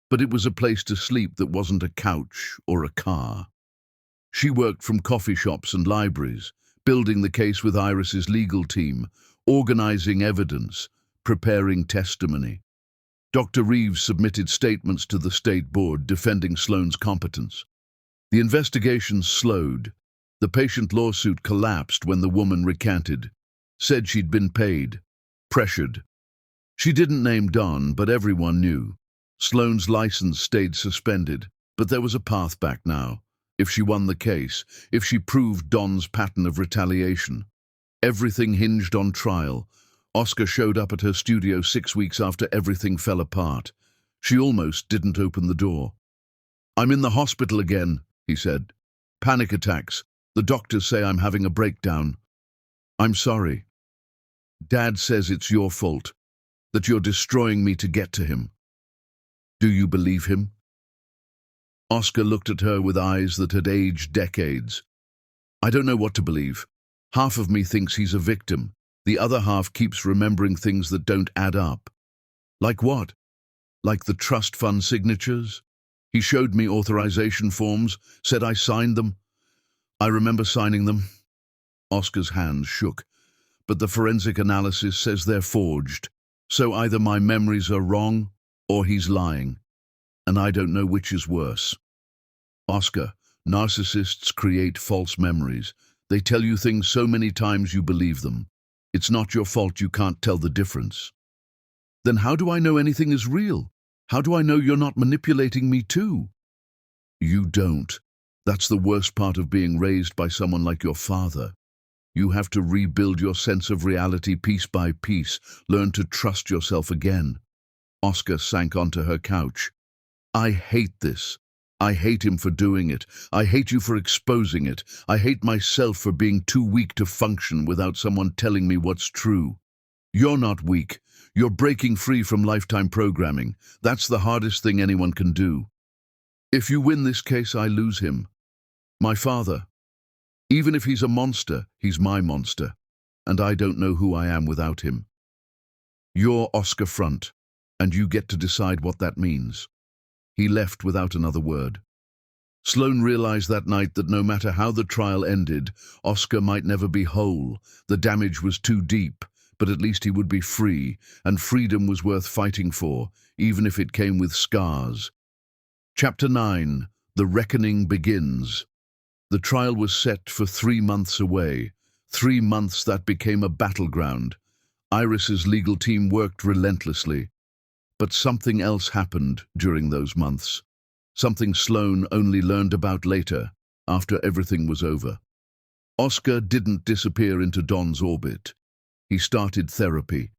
But it was a place to sleep that wasn't a couch or a car. She worked from coffee shops and libraries, building the case with Iris's legal team, organizing evidence, preparing testimony. Dr. Reeves submitted statements to the state board defending Sloane's competence. The investigation slowed. The patient lawsuit collapsed when the woman recanted, said she'd been paid, pressured. She didn't name Don, but everyone knew. Sloane's license stayed suspended, but there was a path back now. If she won the case, if she proved Don's pattern of retaliation. Everything hinged on trial. Oscar showed up at her studio 6 weeks after everything fell apart. She almost didn't open the door. "I'm in the hospital again," he said. "Panic attacks. The doctors say I'm having a breakdown." "I'm sorry. Dad says it's your fault, that you're destroying me to get to him." "Do you believe him?" Oscar looked at her with eyes that had aged decades. "I don't know what to believe. Half of me thinks he's a victim. The other half keeps remembering things that don't add up." "Like what?" "Like the trust fund signatures. He showed me authorization forms, said I signed them. I remember signing them." Oscar's hands shook. "But the forensic analysis says they're forged. So either my memories are wrong, or he's lying. And I don't know which is worse." "Oscar, narcissists create false memories. They tell you things so many times you believe them. It's not your fault you can't tell the difference." "Then how do I know anything is real? How do I know you're not manipulating me too?" "You don't. That's the worst part of being raised by someone like your father. You have to rebuild your sense of reality piece by piece, learn to trust yourself again." Oscar sank onto her couch. "I hate this. I hate him for doing it. I hate you for exposing it. I hate myself for being too weak to function without someone telling me what's true." "You're not weak. You're breaking free from lifetime programming. That's the hardest thing anyone can do. If you win this case, I lose him. My father. Even if he's a monster, he's my monster. And I don't know who I am without him. You're Oscar Front, and you get to decide what that means." He left without another word. Sloane realized that night that no matter how the trial ended, Oscar might never be whole. The damage was too deep, but at least he would be free, and freedom was worth fighting for, even if it came with scars. Chapter 9. The Reckoning Begins. The trial was set for 3 months away, 3 months that became a battleground. Iris's legal team worked relentlessly. But something else happened during those months. Something Sloane only learned about later, after everything was over. Oscar didn't disappear into Don's orbit. He started therapy.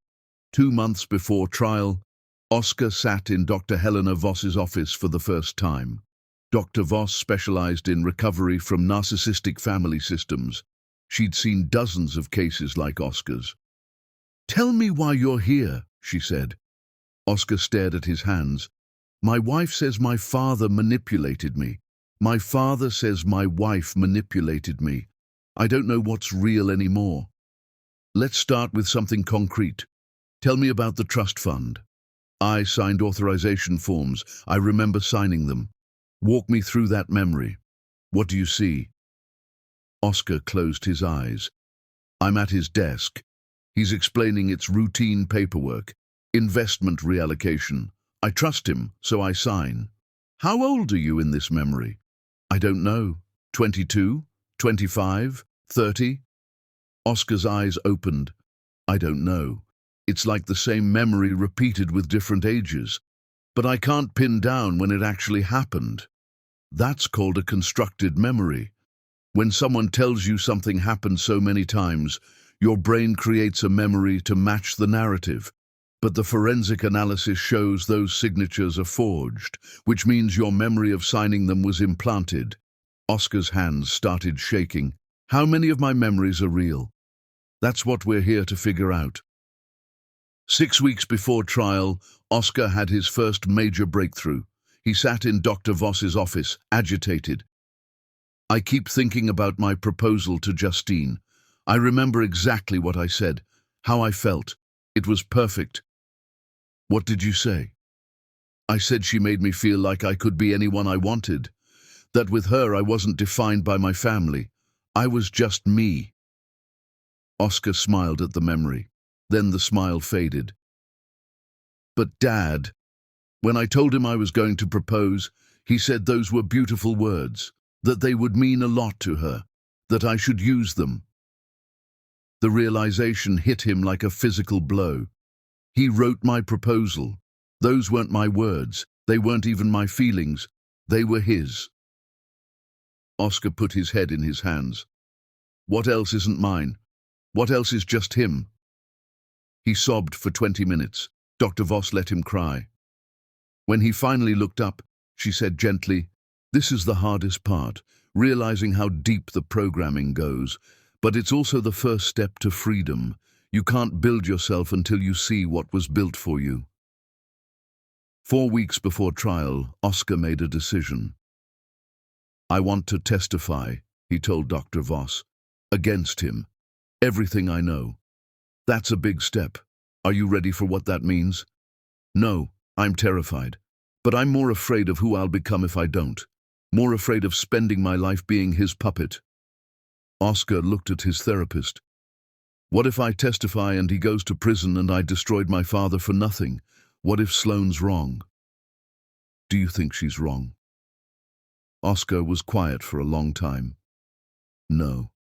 2 months before trial, Oscar sat in Dr. Helena Voss's office for the first time. Dr. Voss specialized in recovery from narcissistic family systems. She'd seen dozens of cases like Oscar's. "Tell me why you're here," she said. Oscar stared at his hands. "My wife says my father manipulated me. My father says my wife manipulated me. I don't know what's real anymore." "Let's start with something concrete. Tell me about the trust fund." "I signed authorization forms. I remember signing them. Walk me through that memory. What do you see?" Oscar closed his eyes. "I'm at his desk. He's explaining its routine paperwork. Investment reallocation. I trust him, so I sign." "How old are you in this memory?" "I don't know. 22? 25? 30? Oscar's eyes opened. "I don't know. It's like the same memory repeated with different ages. But I can't pin down when it actually happened." "That's called a constructed memory. When someone tells you something happened so many times, your brain creates a memory to match the narrative. But the forensic analysis shows those signatures are forged, which means your memory of signing them was implanted." Oscar's hands started shaking. "How many of my memories are real?" "That's what we're here to figure out." 6 weeks before trial, Oscar had his first major breakthrough. He sat in Dr. Voss's office, agitated. I keep thinking about my proposal to Justine. I remember exactly what I said, how I felt. It was perfect. What did you say? I said she made me feel like I could be anyone I wanted. That with her I wasn't defined by my family. I was just me. Oscar smiled at the memory. Then the smile faded. But Dad, when I told him I was going to propose, he said those were beautiful words, that they would mean a lot to her, that I should use them. The realization hit him like a physical blow. He wrote my proposal. Those weren't my words. They weren't even my feelings. They were his. Oscar put his head in his hands. What else isn't mine? What else is just him? He sobbed for 20 minutes. Dr. Voss let him cry. When he finally looked up, she said gently, "This is the hardest part, realizing how deep the programming goes. But it's also the first step to freedom. You can't build yourself until you see what was built for you." 4 weeks before trial, Oscar made a decision. "I want to testify," he told Dr. Voss, "against him. Everything I know. That's a big step. Are you ready for what that means?" "No, I'm terrified. But I'm more afraid of who I'll become if I don't. More afraid of spending my life being his puppet." Oscar looked at his therapist. "What if I testify and he goes to prison and I destroyed my father for nothing? What if Sloane's wrong?" "Do you think she's wrong?" Oscar was quiet for a long time. "No.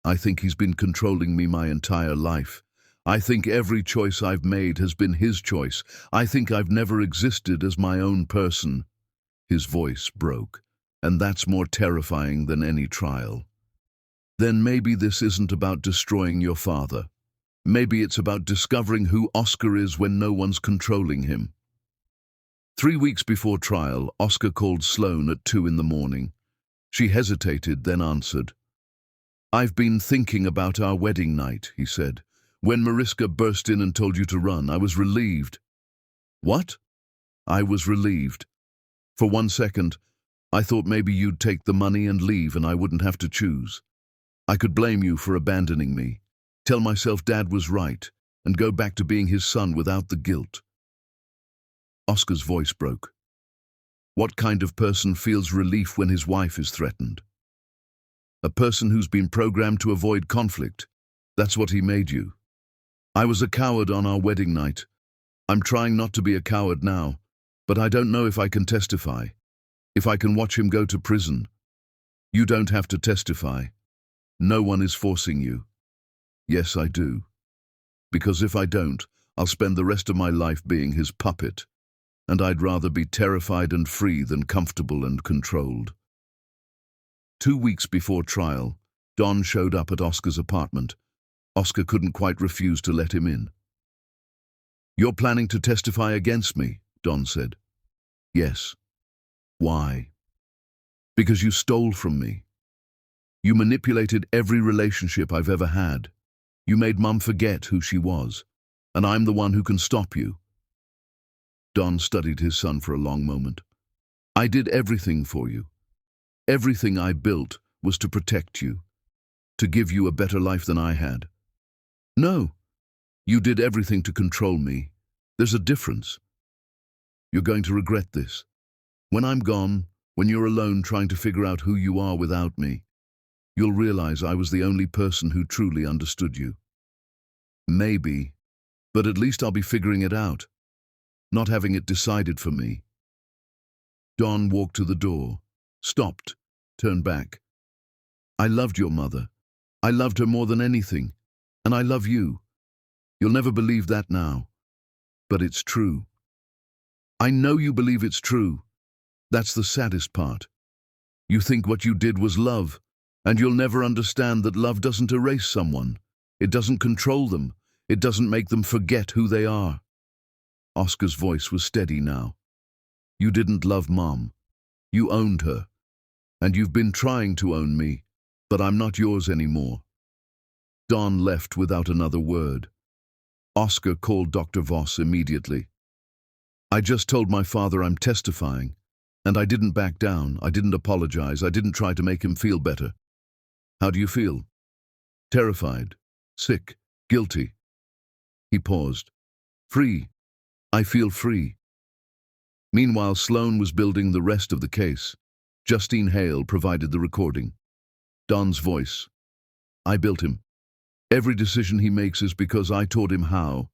I think he's been controlling me my entire life. I think every choice I've made has been his choice. I think I've never existed as my own person." His voice broke. "And that's more terrifying than any trial. Then maybe this isn't about destroying your father. Maybe it's about discovering who Oscar is when no one's controlling him." 3 weeks before trial, Oscar called Sloane at 2 in the morning. She hesitated, then answered. "I've been thinking about our wedding night," he said. "When Mariska burst in and told you to run, I was relieved." "What?" "I was relieved. For 1 second, I thought maybe you'd take the money and leave and I wouldn't have to choose. I could blame you for abandoning me, tell myself Dad was right, and go back to being his son without the guilt." Oscar's voice broke. "What kind of person feels relief when his wife is threatened?" "A person who's been programmed to avoid conflict. That's what he made you." "I was a coward on our wedding night. I'm trying not to be a coward now, but I don't know if I can testify. If I can watch him go to prison." "You don't have to testify. No one is forcing you." "Yes, I do. Because if I don't, I'll spend the rest of my life being his puppet. And I'd rather be terrified and free than comfortable and controlled." 2 weeks before trial, Don showed up at Oscar's apartment. Oscar couldn't quite refuse to let him in. "You're planning to testify against me," Don said. "Yes." "Why?" "Because you stole from me. You manipulated every relationship I've ever had. You made Mum forget who she was, and I'm the one who can stop you." Don studied his son for a long moment. "I did everything for you. Everything I built was to protect you, to give you a better life than I had." "No, you did everything to control me. There's a difference. You're going to regret this. When I'm gone, when you're alone trying to figure out who you are without me, you'll realize I was the only person who truly understood you. Maybe, but at least I'll be figuring it out, not having it decided for me." Don walked to the door, stopped, turned back. "I loved your mother. I loved her more than anything. And I love you. You'll never believe that now. But it's true. I know you believe it's true. That's the saddest part. You think what you did was love, and you'll never understand that love doesn't erase someone. It doesn't control them. It doesn't make them forget who they are." Oscar's voice was steady now. "You didn't love Mom. You owned her. And you've been trying to own me, but I'm not yours anymore." Don left without another word. Oscar called Dr. Voss immediately. I just told my father I'm testifying, and I didn't back down, I didn't apologize, I didn't try to make him feel better. How do you feel? Terrified, sick, guilty. He paused. Free. I feel free. Meanwhile, Sloan was building the rest of the case. Justine Hale provided the recording. Don's voice. I built him. Every decision he makes is because I taught him how.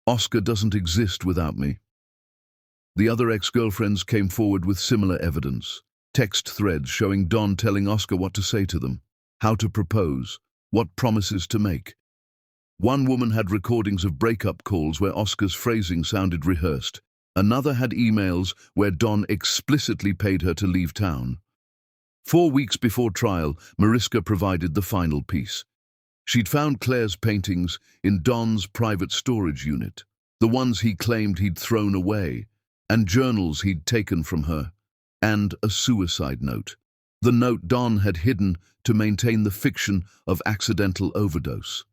Oscar doesn't exist without me. The other ex-girlfriends came forward with similar evidence. Text threads showing Don telling Oscar what to say to them, how to propose, what promises to make. One woman had recordings of breakup calls where Oscar's phrasing sounded rehearsed. Another had emails where Don explicitly paid her to leave town. 4 weeks before trial, Mariska provided the final piece. She'd found Claire's paintings in Don's private storage unit, the ones he claimed he'd thrown away, and journals he'd taken from her, and a suicide note. The note Don had hidden to maintain the fiction of accidental overdose.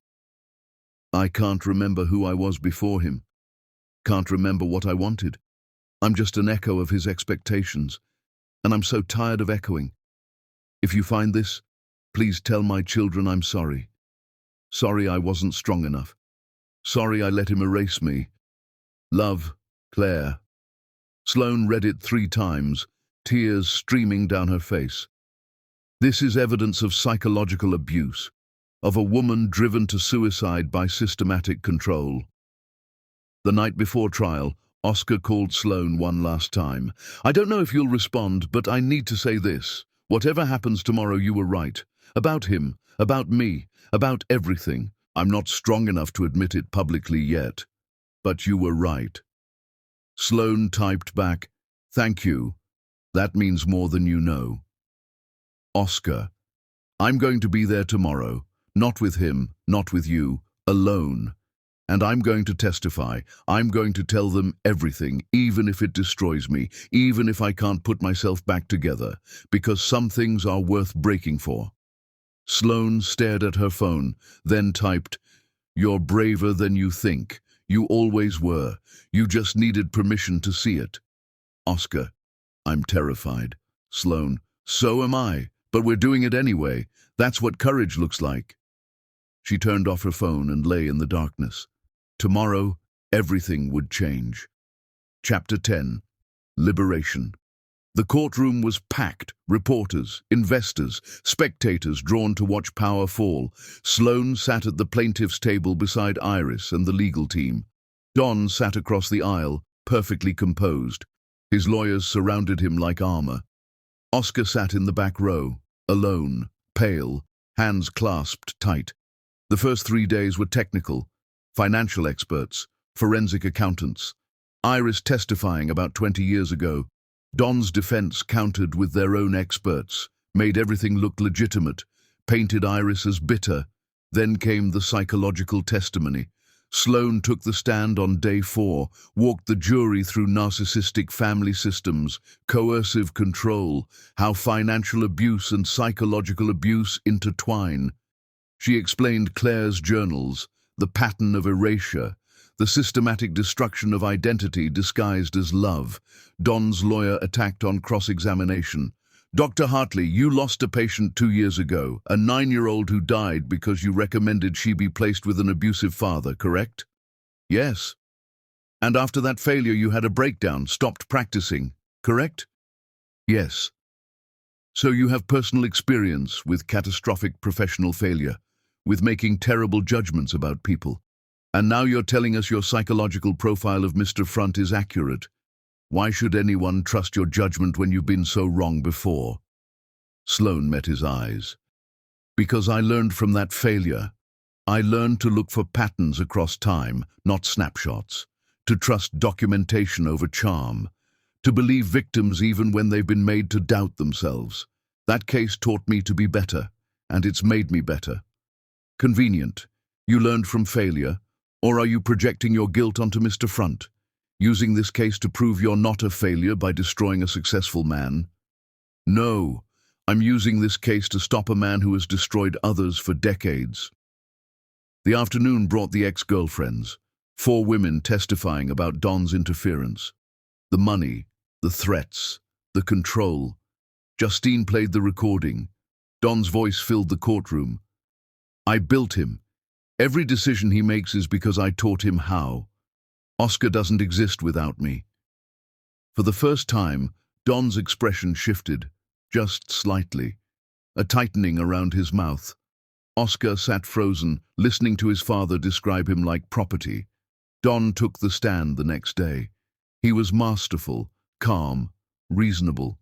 I can't remember who I was before him. Can't remember what I wanted. I'm just an echo of his expectations, and I'm so tired of echoing. If you find this, please tell my children I'm sorry. Sorry I wasn't strong enough. Sorry I let him erase me. Love, Claire. Sloan read it 3 times, tears streaming down her face. This is evidence of psychological abuse, of a woman driven to suicide by systematic control. The night before trial, Oscar called Sloan one last time. I don't know if you'll respond, but I need to say this. Whatever happens tomorrow, you were right. About him, about me, about everything. I'm not strong enough to admit it publicly yet, but you were right. Sloan typed back, thank you. That means more than you know. Oscar, I'm going to be there tomorrow, not with him, not with you, alone. And I'm going to testify. I'm going to tell them everything, even if it destroys me, even if I can't put myself back together, because some things are worth breaking for. Sloan stared at her phone, then typed, you're braver than you think. You always were. You just needed permission to see it. Oscar, I'm terrified. Sloan, so am I, but we're doing it anyway. That's what courage looks like. She turned off her phone and lay in the darkness. Tomorrow, everything would change. Chapter 10. Liberation. The courtroom was packed. Reporters, investors, spectators drawn to watch power fall. Sloan sat at the plaintiff's table beside Iris and the legal team. Don sat across the aisle, perfectly composed. His lawyers surrounded him like armor. Oscar sat in the back row, alone, pale, hands clasped tight. The first 3 days were technical. Financial experts, forensic accountants. Iris testifying about 20 years ago. Don's defense countered with their own experts, made everything look legitimate, painted Iris as bitter. Then came the psychological testimony. Sloan took the stand on day 4, walked the jury through narcissistic family systems, coercive control, how financial abuse and psychological abuse intertwine. She explained Claire's journals, the pattern of erasure, the systematic destruction of identity disguised as love. Don's lawyer attacked on cross-examination. Dr. Hartley, you lost a patient 2 years ago, a 9-year-old who died because you recommended she be placed with an abusive father, correct? Yes. And after that failure you had a breakdown, stopped practicing, correct? Yes. So you have personal experience with catastrophic professional failure, with making terrible judgments about people. And now you're telling us your psychological profile of Mr. Front is accurate. Why should anyone trust your judgment when you've been so wrong before? Sloan met his eyes. Because I learned from that failure. I learned to look for patterns across time, not snapshots. To trust documentation over charm. To believe victims even when they've been made to doubt themselves. That case taught me to be better, and it's made me better. Convenient. You learned from failure. Or are you projecting your guilt onto Mr. Front, using this case to prove you're not a failure by destroying a successful man? No, I'm using this case to stop a man who has destroyed others for decades. The afternoon brought the ex-girlfriends. 4 women testifying about Don's interference. The money, the threats, the control. Justine played the recording. Don's voice filled the courtroom. I built him. Every decision he makes is because I taught him how. Oscar doesn't exist without me. For the first time, Don's expression shifted, just slightly, a tightening around his mouth. Oscar sat frozen, listening to his father describe him like property. Don took the stand the next day. He was masterful, calm, reasonable.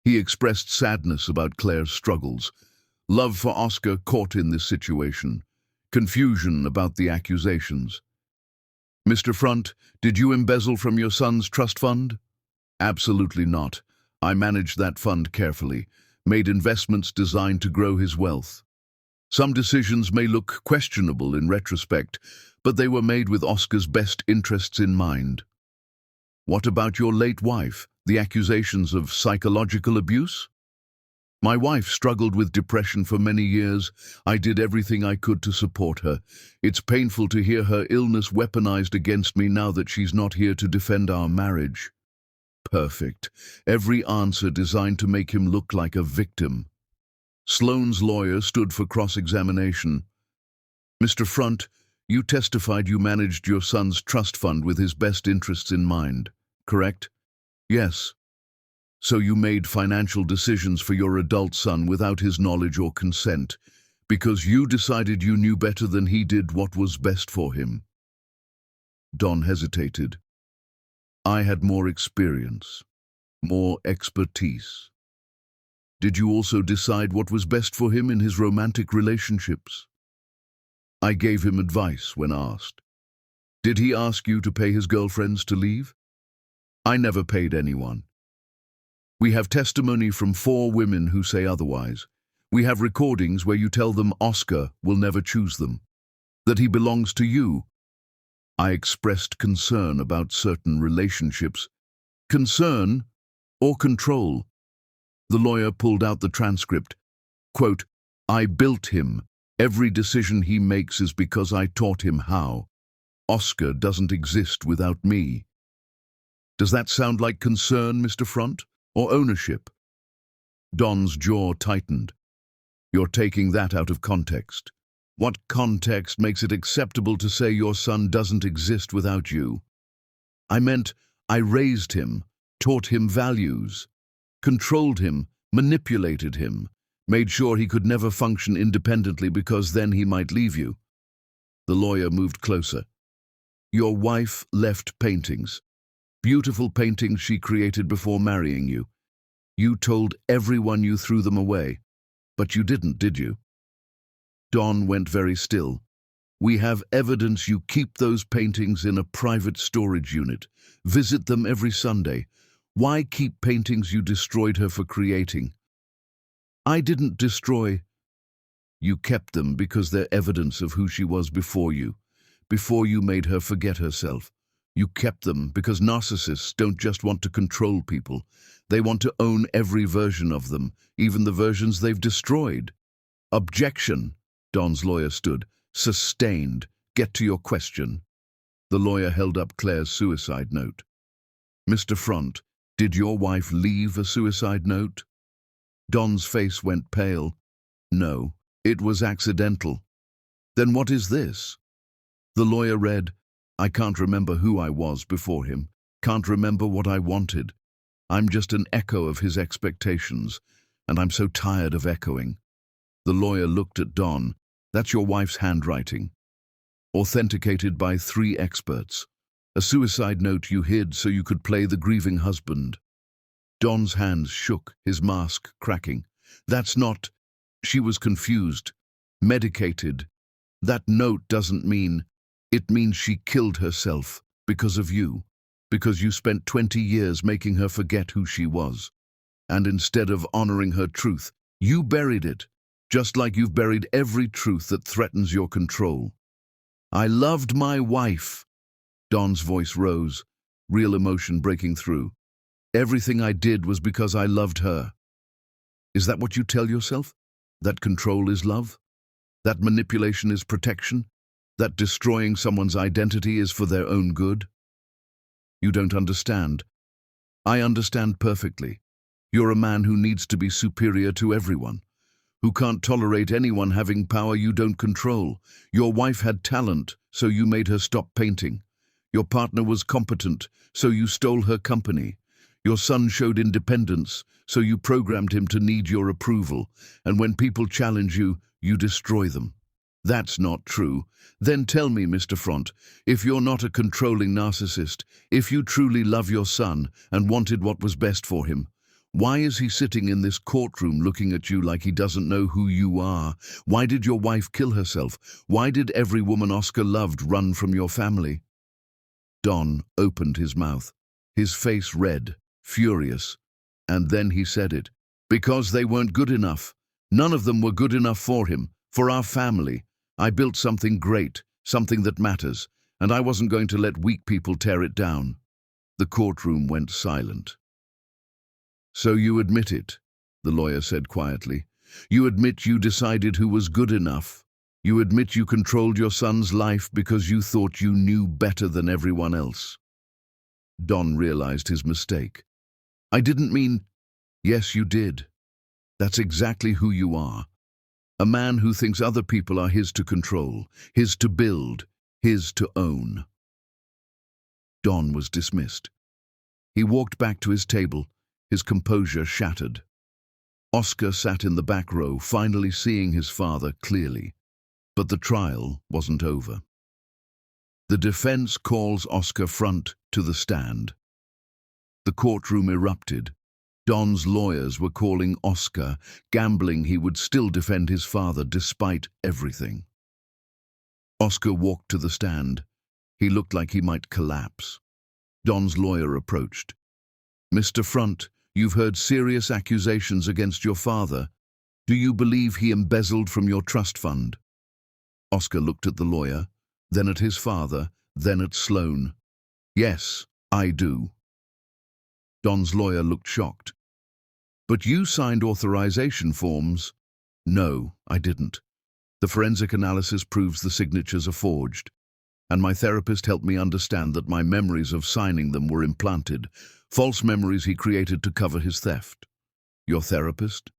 He expressed sadness about Claire's struggles, love for Oscar caught in this situation, confusion about the accusations. Mr. Front, did you embezzle from your son's trust fund? Absolutely not. I managed that fund carefully, made investments designed to grow his wealth. Some decisions may look questionable in retrospect, but they were made with Oscar's best interests in mind. What about your late wife, the accusations of psychological abuse? My wife struggled with depression for many years. I did everything I could to support her. It's painful to hear her illness weaponized against me now that she's not here to defend our marriage. Perfect. Every answer designed to make him look like a victim. Sloane's lawyer stood for cross-examination. Mr. Front, you testified you managed your son's trust fund with his best interests in mind, correct? Yes. So you made financial decisions for your adult son without his knowledge or consent, because you decided you knew better than he did what was best for him. Don hesitated. I had more experience, more expertise. Did you also decide what was best for him in his romantic relationships? I gave him advice when asked. Did he ask you to pay his girlfriends to leave? I never paid anyone. We have testimony from 4 women who say otherwise. We have recordings where you tell them Oscar will never choose them, that he belongs to you. I expressed concern about certain relationships. Concern or control? The lawyer pulled out the transcript. Quote, I built him. Every decision he makes is because I taught him how. Oscar doesn't exist without me. Does that sound like concern, Mr. Front, or ownership? Don's jaw tightened. You're taking that out of context. What context makes it acceptable to say your son doesn't exist without you? I meant I raised him, taught him values, controlled him, manipulated him, made sure he could never function independently because then he might leave you. The lawyer moved closer. Your wife left paintings. Beautiful paintings she created before marrying you. You told everyone you threw them away, but you didn't, did you? Don went very still. We have evidence you keep those paintings in a private storage unit. Visit them every Sunday. Why keep paintings you destroyed her for creating? I didn't destroy. You kept them because they're evidence of who she was before you made her forget herself. You kept them because narcissists don't just want to control people. They want to own every version of them, even the versions they've destroyed. Objection, Don's lawyer stood. Sustained. Get to your question. The lawyer held up Claire's suicide note. Mr. Front, did your wife leave a suicide note? Don's face went pale. No, it was accidental. Then what is this? The lawyer read, I can't remember who I was before him, can't remember what I wanted. I'm just an echo of his expectations, and I'm so tired of echoing. The lawyer looked at Don. That's your wife's handwriting. Authenticated by 3 experts. A suicide note you hid so you could play the grieving husband. Don's hands shook, his mask cracking. That's not... She was confused. Medicated. That note doesn't mean... It means she killed herself because of you. Because you spent 20 years making her forget who she was. And instead of honoring her truth, you buried it. Just like you've buried every truth that threatens your control. I loved my wife. Don's voice rose, real emotion breaking through. Everything I did was because I loved her. Is that what you tell yourself? That control is love? That manipulation is protection? That destroying someone's identity is for their own good? You don't understand. I understand perfectly. You're a man who needs to be superior to everyone, who can't tolerate anyone having power you don't control. Your wife had talent, so you made her stop painting. Your partner was competent, so you stole her company. Your son showed independence, so you programmed him to need your approval. And when people challenge you, you destroy them. That's not true. Then tell me, Mr. Front, if you're not a controlling narcissist, if you truly love your son and wanted what was best for him, why is he sitting in this courtroom looking at you like he doesn't know who you are? Why did your wife kill herself? Why did every woman Oscar loved run from your family? Don opened his mouth, his face red, furious, and then he said it. Because they weren't good enough. None of them were good enough for him, for our family. I built something great, something that matters, and I wasn't going to let weak people tear it down. The courtroom went silent. So you admit it, the lawyer said quietly. You admit you decided who was good enough. You admit you controlled your son's life because you thought you knew better than everyone else. Don realized his mistake. I didn't mean... Yes, you did. That's exactly who you are. A man who thinks other people are his to control, his to build, his to own. Don was dismissed. He walked back to his table, his composure shattered. Oscar sat in the back row, finally seeing his father clearly. But the trial wasn't over. The defense calls Oscar Front to the stand. The courtroom erupted. Don's lawyers were calling Oscar, gambling he would still defend his father despite everything. Oscar walked to the stand. He looked like he might collapse. Don's lawyer approached. Mr. Front, you've heard serious accusations against your father. Do you believe he embezzled from your trust fund? Oscar looked at the lawyer, then at his father, then at Sloan. Yes, I do. Don's lawyer looked shocked. But you signed authorization forms. No, I didn't. The forensic analysis proves the signatures are forged. And my therapist helped me understand that my memories of signing them were implanted, false memories he created to cover his theft. Your therapist?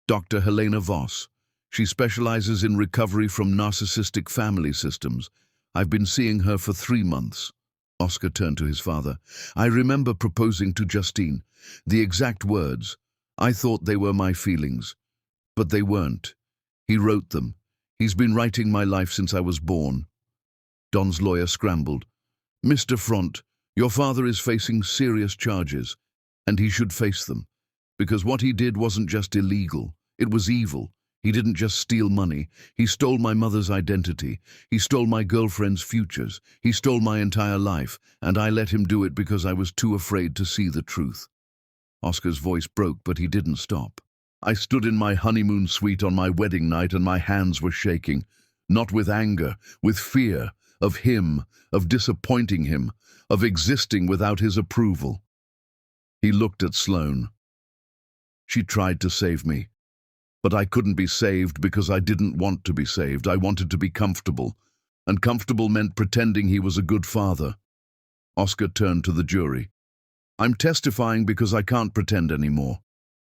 Dr. Helena Voss. She specializes in recovery from narcissistic family systems. I've been seeing her for 3 months. Oscar turned to his father. I remember proposing to Justine. The exact words. I thought they were my feelings. But they weren't. He wrote them. He's been writing my life since I was born. Don's lawyer scrambled. Mr. Front, your father is facing serious charges, and he should face them. Because what he did wasn't just illegal. It was evil. He didn't just steal money. He stole my mother's identity. He stole my girlfriend's futures. He stole my entire life, and I let him do it because I was too afraid to see the truth. Oscar's voice broke, but he didn't stop. I stood in my honeymoon suite on my wedding night and my hands were shaking. Not with anger, with fear, of him, of disappointing him, of existing without his approval. He looked at Sloan. She tried to save me. But I couldn't be saved because I didn't want to be saved. I wanted to be comfortable. And comfortable meant pretending he was a good father. Oscar turned to the jury. I'm testifying because I can't pretend anymore.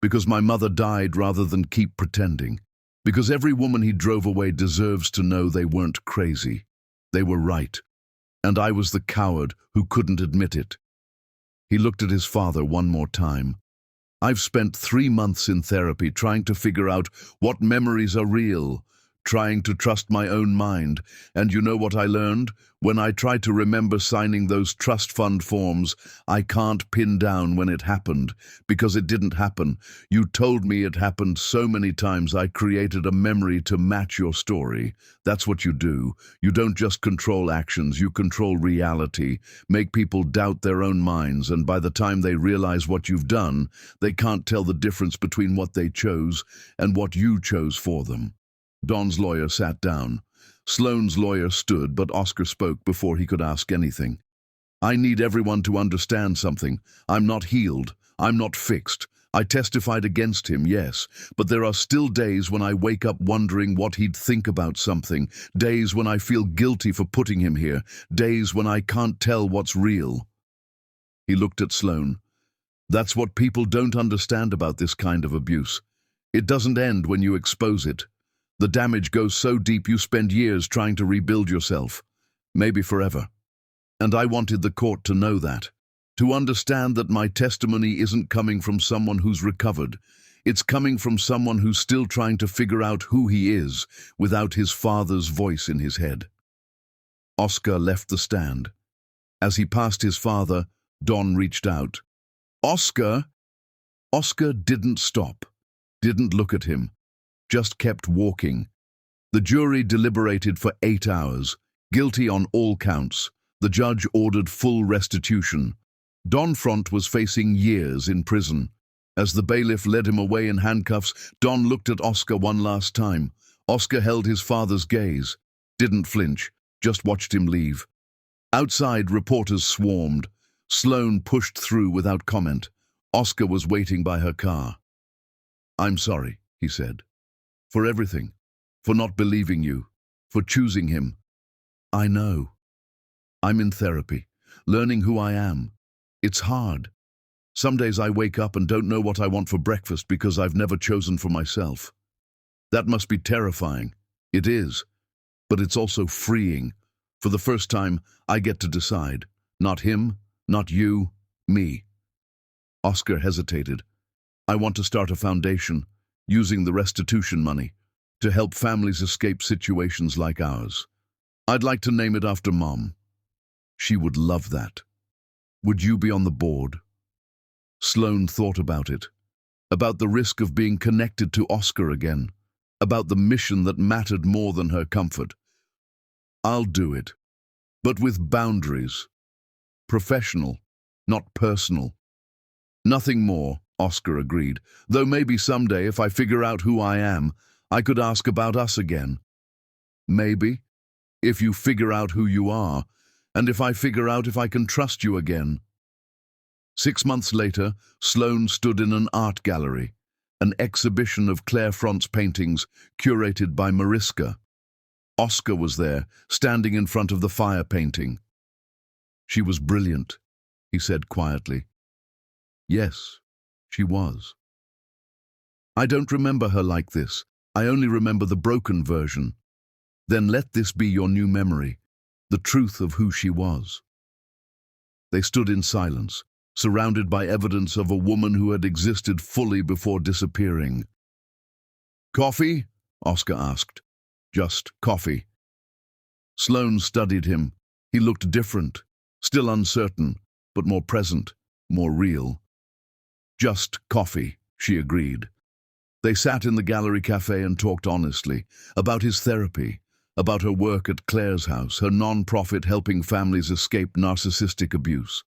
Because my mother died rather than keep pretending. Because every woman he drove away deserves to know they weren't crazy. They were right. And I was the coward who couldn't admit it. He looked at his father one more time. I've spent 3 months in therapy trying to figure out what memories are real, trying to trust my own mind. And you know what I learned? When I tried to remember signing those trust fund forms, I can't pin down when it happened, because it didn't happen. You told me it happened so many times I created a memory to match your story. That's what you do. You don't just control actions, you control reality, make people doubt their own minds, and by the time they realize what you've done, they can't tell the difference between what they chose and what you chose for them. Don's lawyer sat down. Sloane's lawyer stood, but Oscar spoke before he could ask anything. I need everyone to understand something. I'm not healed. I'm not fixed. I testified against him, yes, but there are still days when I wake up wondering what he'd think about something, days when I feel guilty for putting him here, days when I can't tell what's real." He looked at Sloane. "That's what people don't understand about this kind of abuse. It doesn't end when you expose it. The damage goes so deep you spend years trying to rebuild yourself, maybe forever. And I wanted the court to know that. To understand that my testimony isn't coming from someone who's recovered. It's coming from someone who's still trying to figure out who he is without his father's voice in his head." Oscar left the stand. As he passed his father, Don reached out. "Oscar!" Oscar didn't stop, didn't look at him, just kept walking. The jury deliberated for 8 hours, guilty on all counts. The judge ordered full restitution. Don Front was facing years in prison. As the bailiff led him away in handcuffs, Don looked at Oscar one last time. Oscar held his father's gaze, didn't flinch, just watched him leave. Outside, reporters swarmed. Sloane pushed through without comment. Oscar was waiting by her car. "I'm sorry," he said, "for everything, for not believing you, for choosing him. I know. I'm in therapy, learning who I am. It's hard. Some days I wake up and don't know what I want for breakfast because I've never chosen for myself. That must be terrifying. It is. But it's also freeing. For the first time, I get to decide. Not him, not you, me." Oscar hesitated. "I want to start a foundation, using the restitution money, to help families escape situations like ours. I'd like to name it after Mom. She would love that. Would you be on the board?" Sloane thought about it, about the risk of being connected to Oscar again, about the mission that mattered more than her comfort. "I'll do it, but with boundaries. Professional, not personal." "Nothing more," Oscar agreed, "though maybe someday if I figure out who I am, I could ask about us again." "Maybe, if you figure out who you are, and if I figure out if I can trust you again." 6 months later, Sloane stood in an art gallery, an exhibition of Claire Front's paintings curated by Mariska. Oscar was there, standing in front of the fire painting. "She was brilliant," he said quietly. "Yes, she was. I don't remember her like this. I only remember the broken version. Then let this be your new memory, the truth of who she was." They stood in silence, surrounded by evidence of a woman who had existed fully before disappearing. "Coffee?" Oscar asked. "Just coffee." Sloane studied him. He looked different, still uncertain, but more present, more real. "Just coffee," she agreed. They sat in the gallery cafe and talked honestly, about his therapy, about her work at Claire's house, her non-profit helping families escape narcissistic abuse.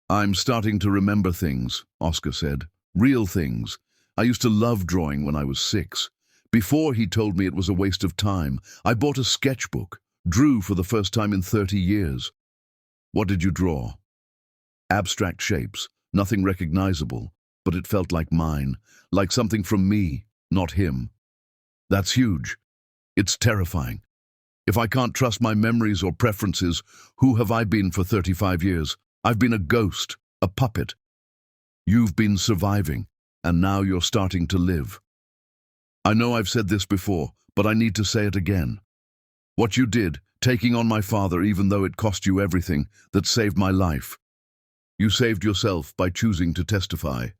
"I'm starting to remember things," Oscar said. "Real things. I used to love drawing when I was 6. Before he told me it was a waste of time, I bought a sketchbook, drew for the first time in 30 years. "What did you draw?" "Abstract shapes, nothing recognizable, but it felt like mine, like something from me, not him. That's huge. It's terrifying. If I can't trust my memories or preferences, who have I been for 35 years? I've been a ghost, a puppet. You've been surviving, and now you're starting to live. I know I've said this before, but I need to say it again. What you did, taking on my father even though it cost you everything, that saved my life. You saved yourself by choosing to testify.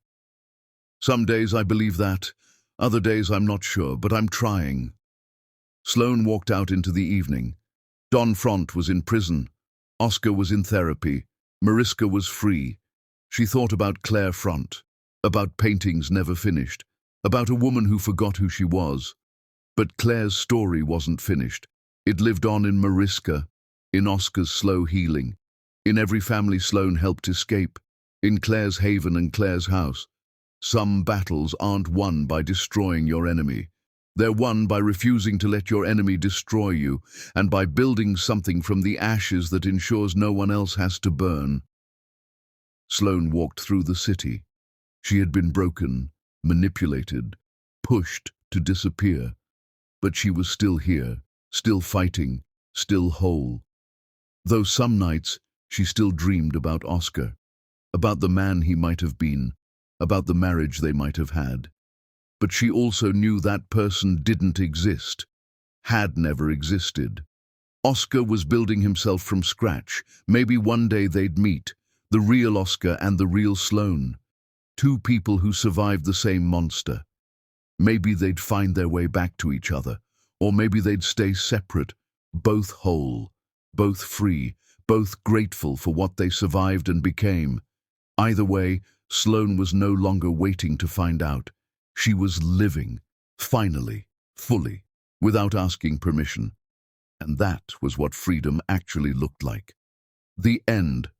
Some days I believe that, other days I'm not sure, but I'm trying." Sloane walked out into the evening. Don Front was in prison. Oscar was in therapy. Mariska was free. She thought about Claire Front, about paintings never finished, about a woman who forgot who she was. But Claire's story wasn't finished. It lived on in Mariska, in Oscar's slow healing, in every family Sloane helped escape, in Claire's haven and Claire's house. Some battles aren't won by destroying your enemy. They're won by refusing to let your enemy destroy you, and by building something from the ashes that ensures no one else has to burn. Sloane walked through the city. She had been broken, manipulated, pushed to disappear, but she was still here, still fighting, still whole. Though some nights she still dreamed about Oscar, about the man he might have been, about the marriage they might have had. But she also knew that person didn't exist, had never existed. Oscar was building himself from scratch. Maybe one day they'd meet, the real Oscar and the real Sloane, two people who survived the same monster. Maybe they'd find their way back to each other, or maybe they'd stay separate, both whole, both free, both grateful for what they survived and became. Either way, Sloane was no longer waiting to find out. She was living, finally, fully, without asking permission. And that was what freedom actually looked like. The end.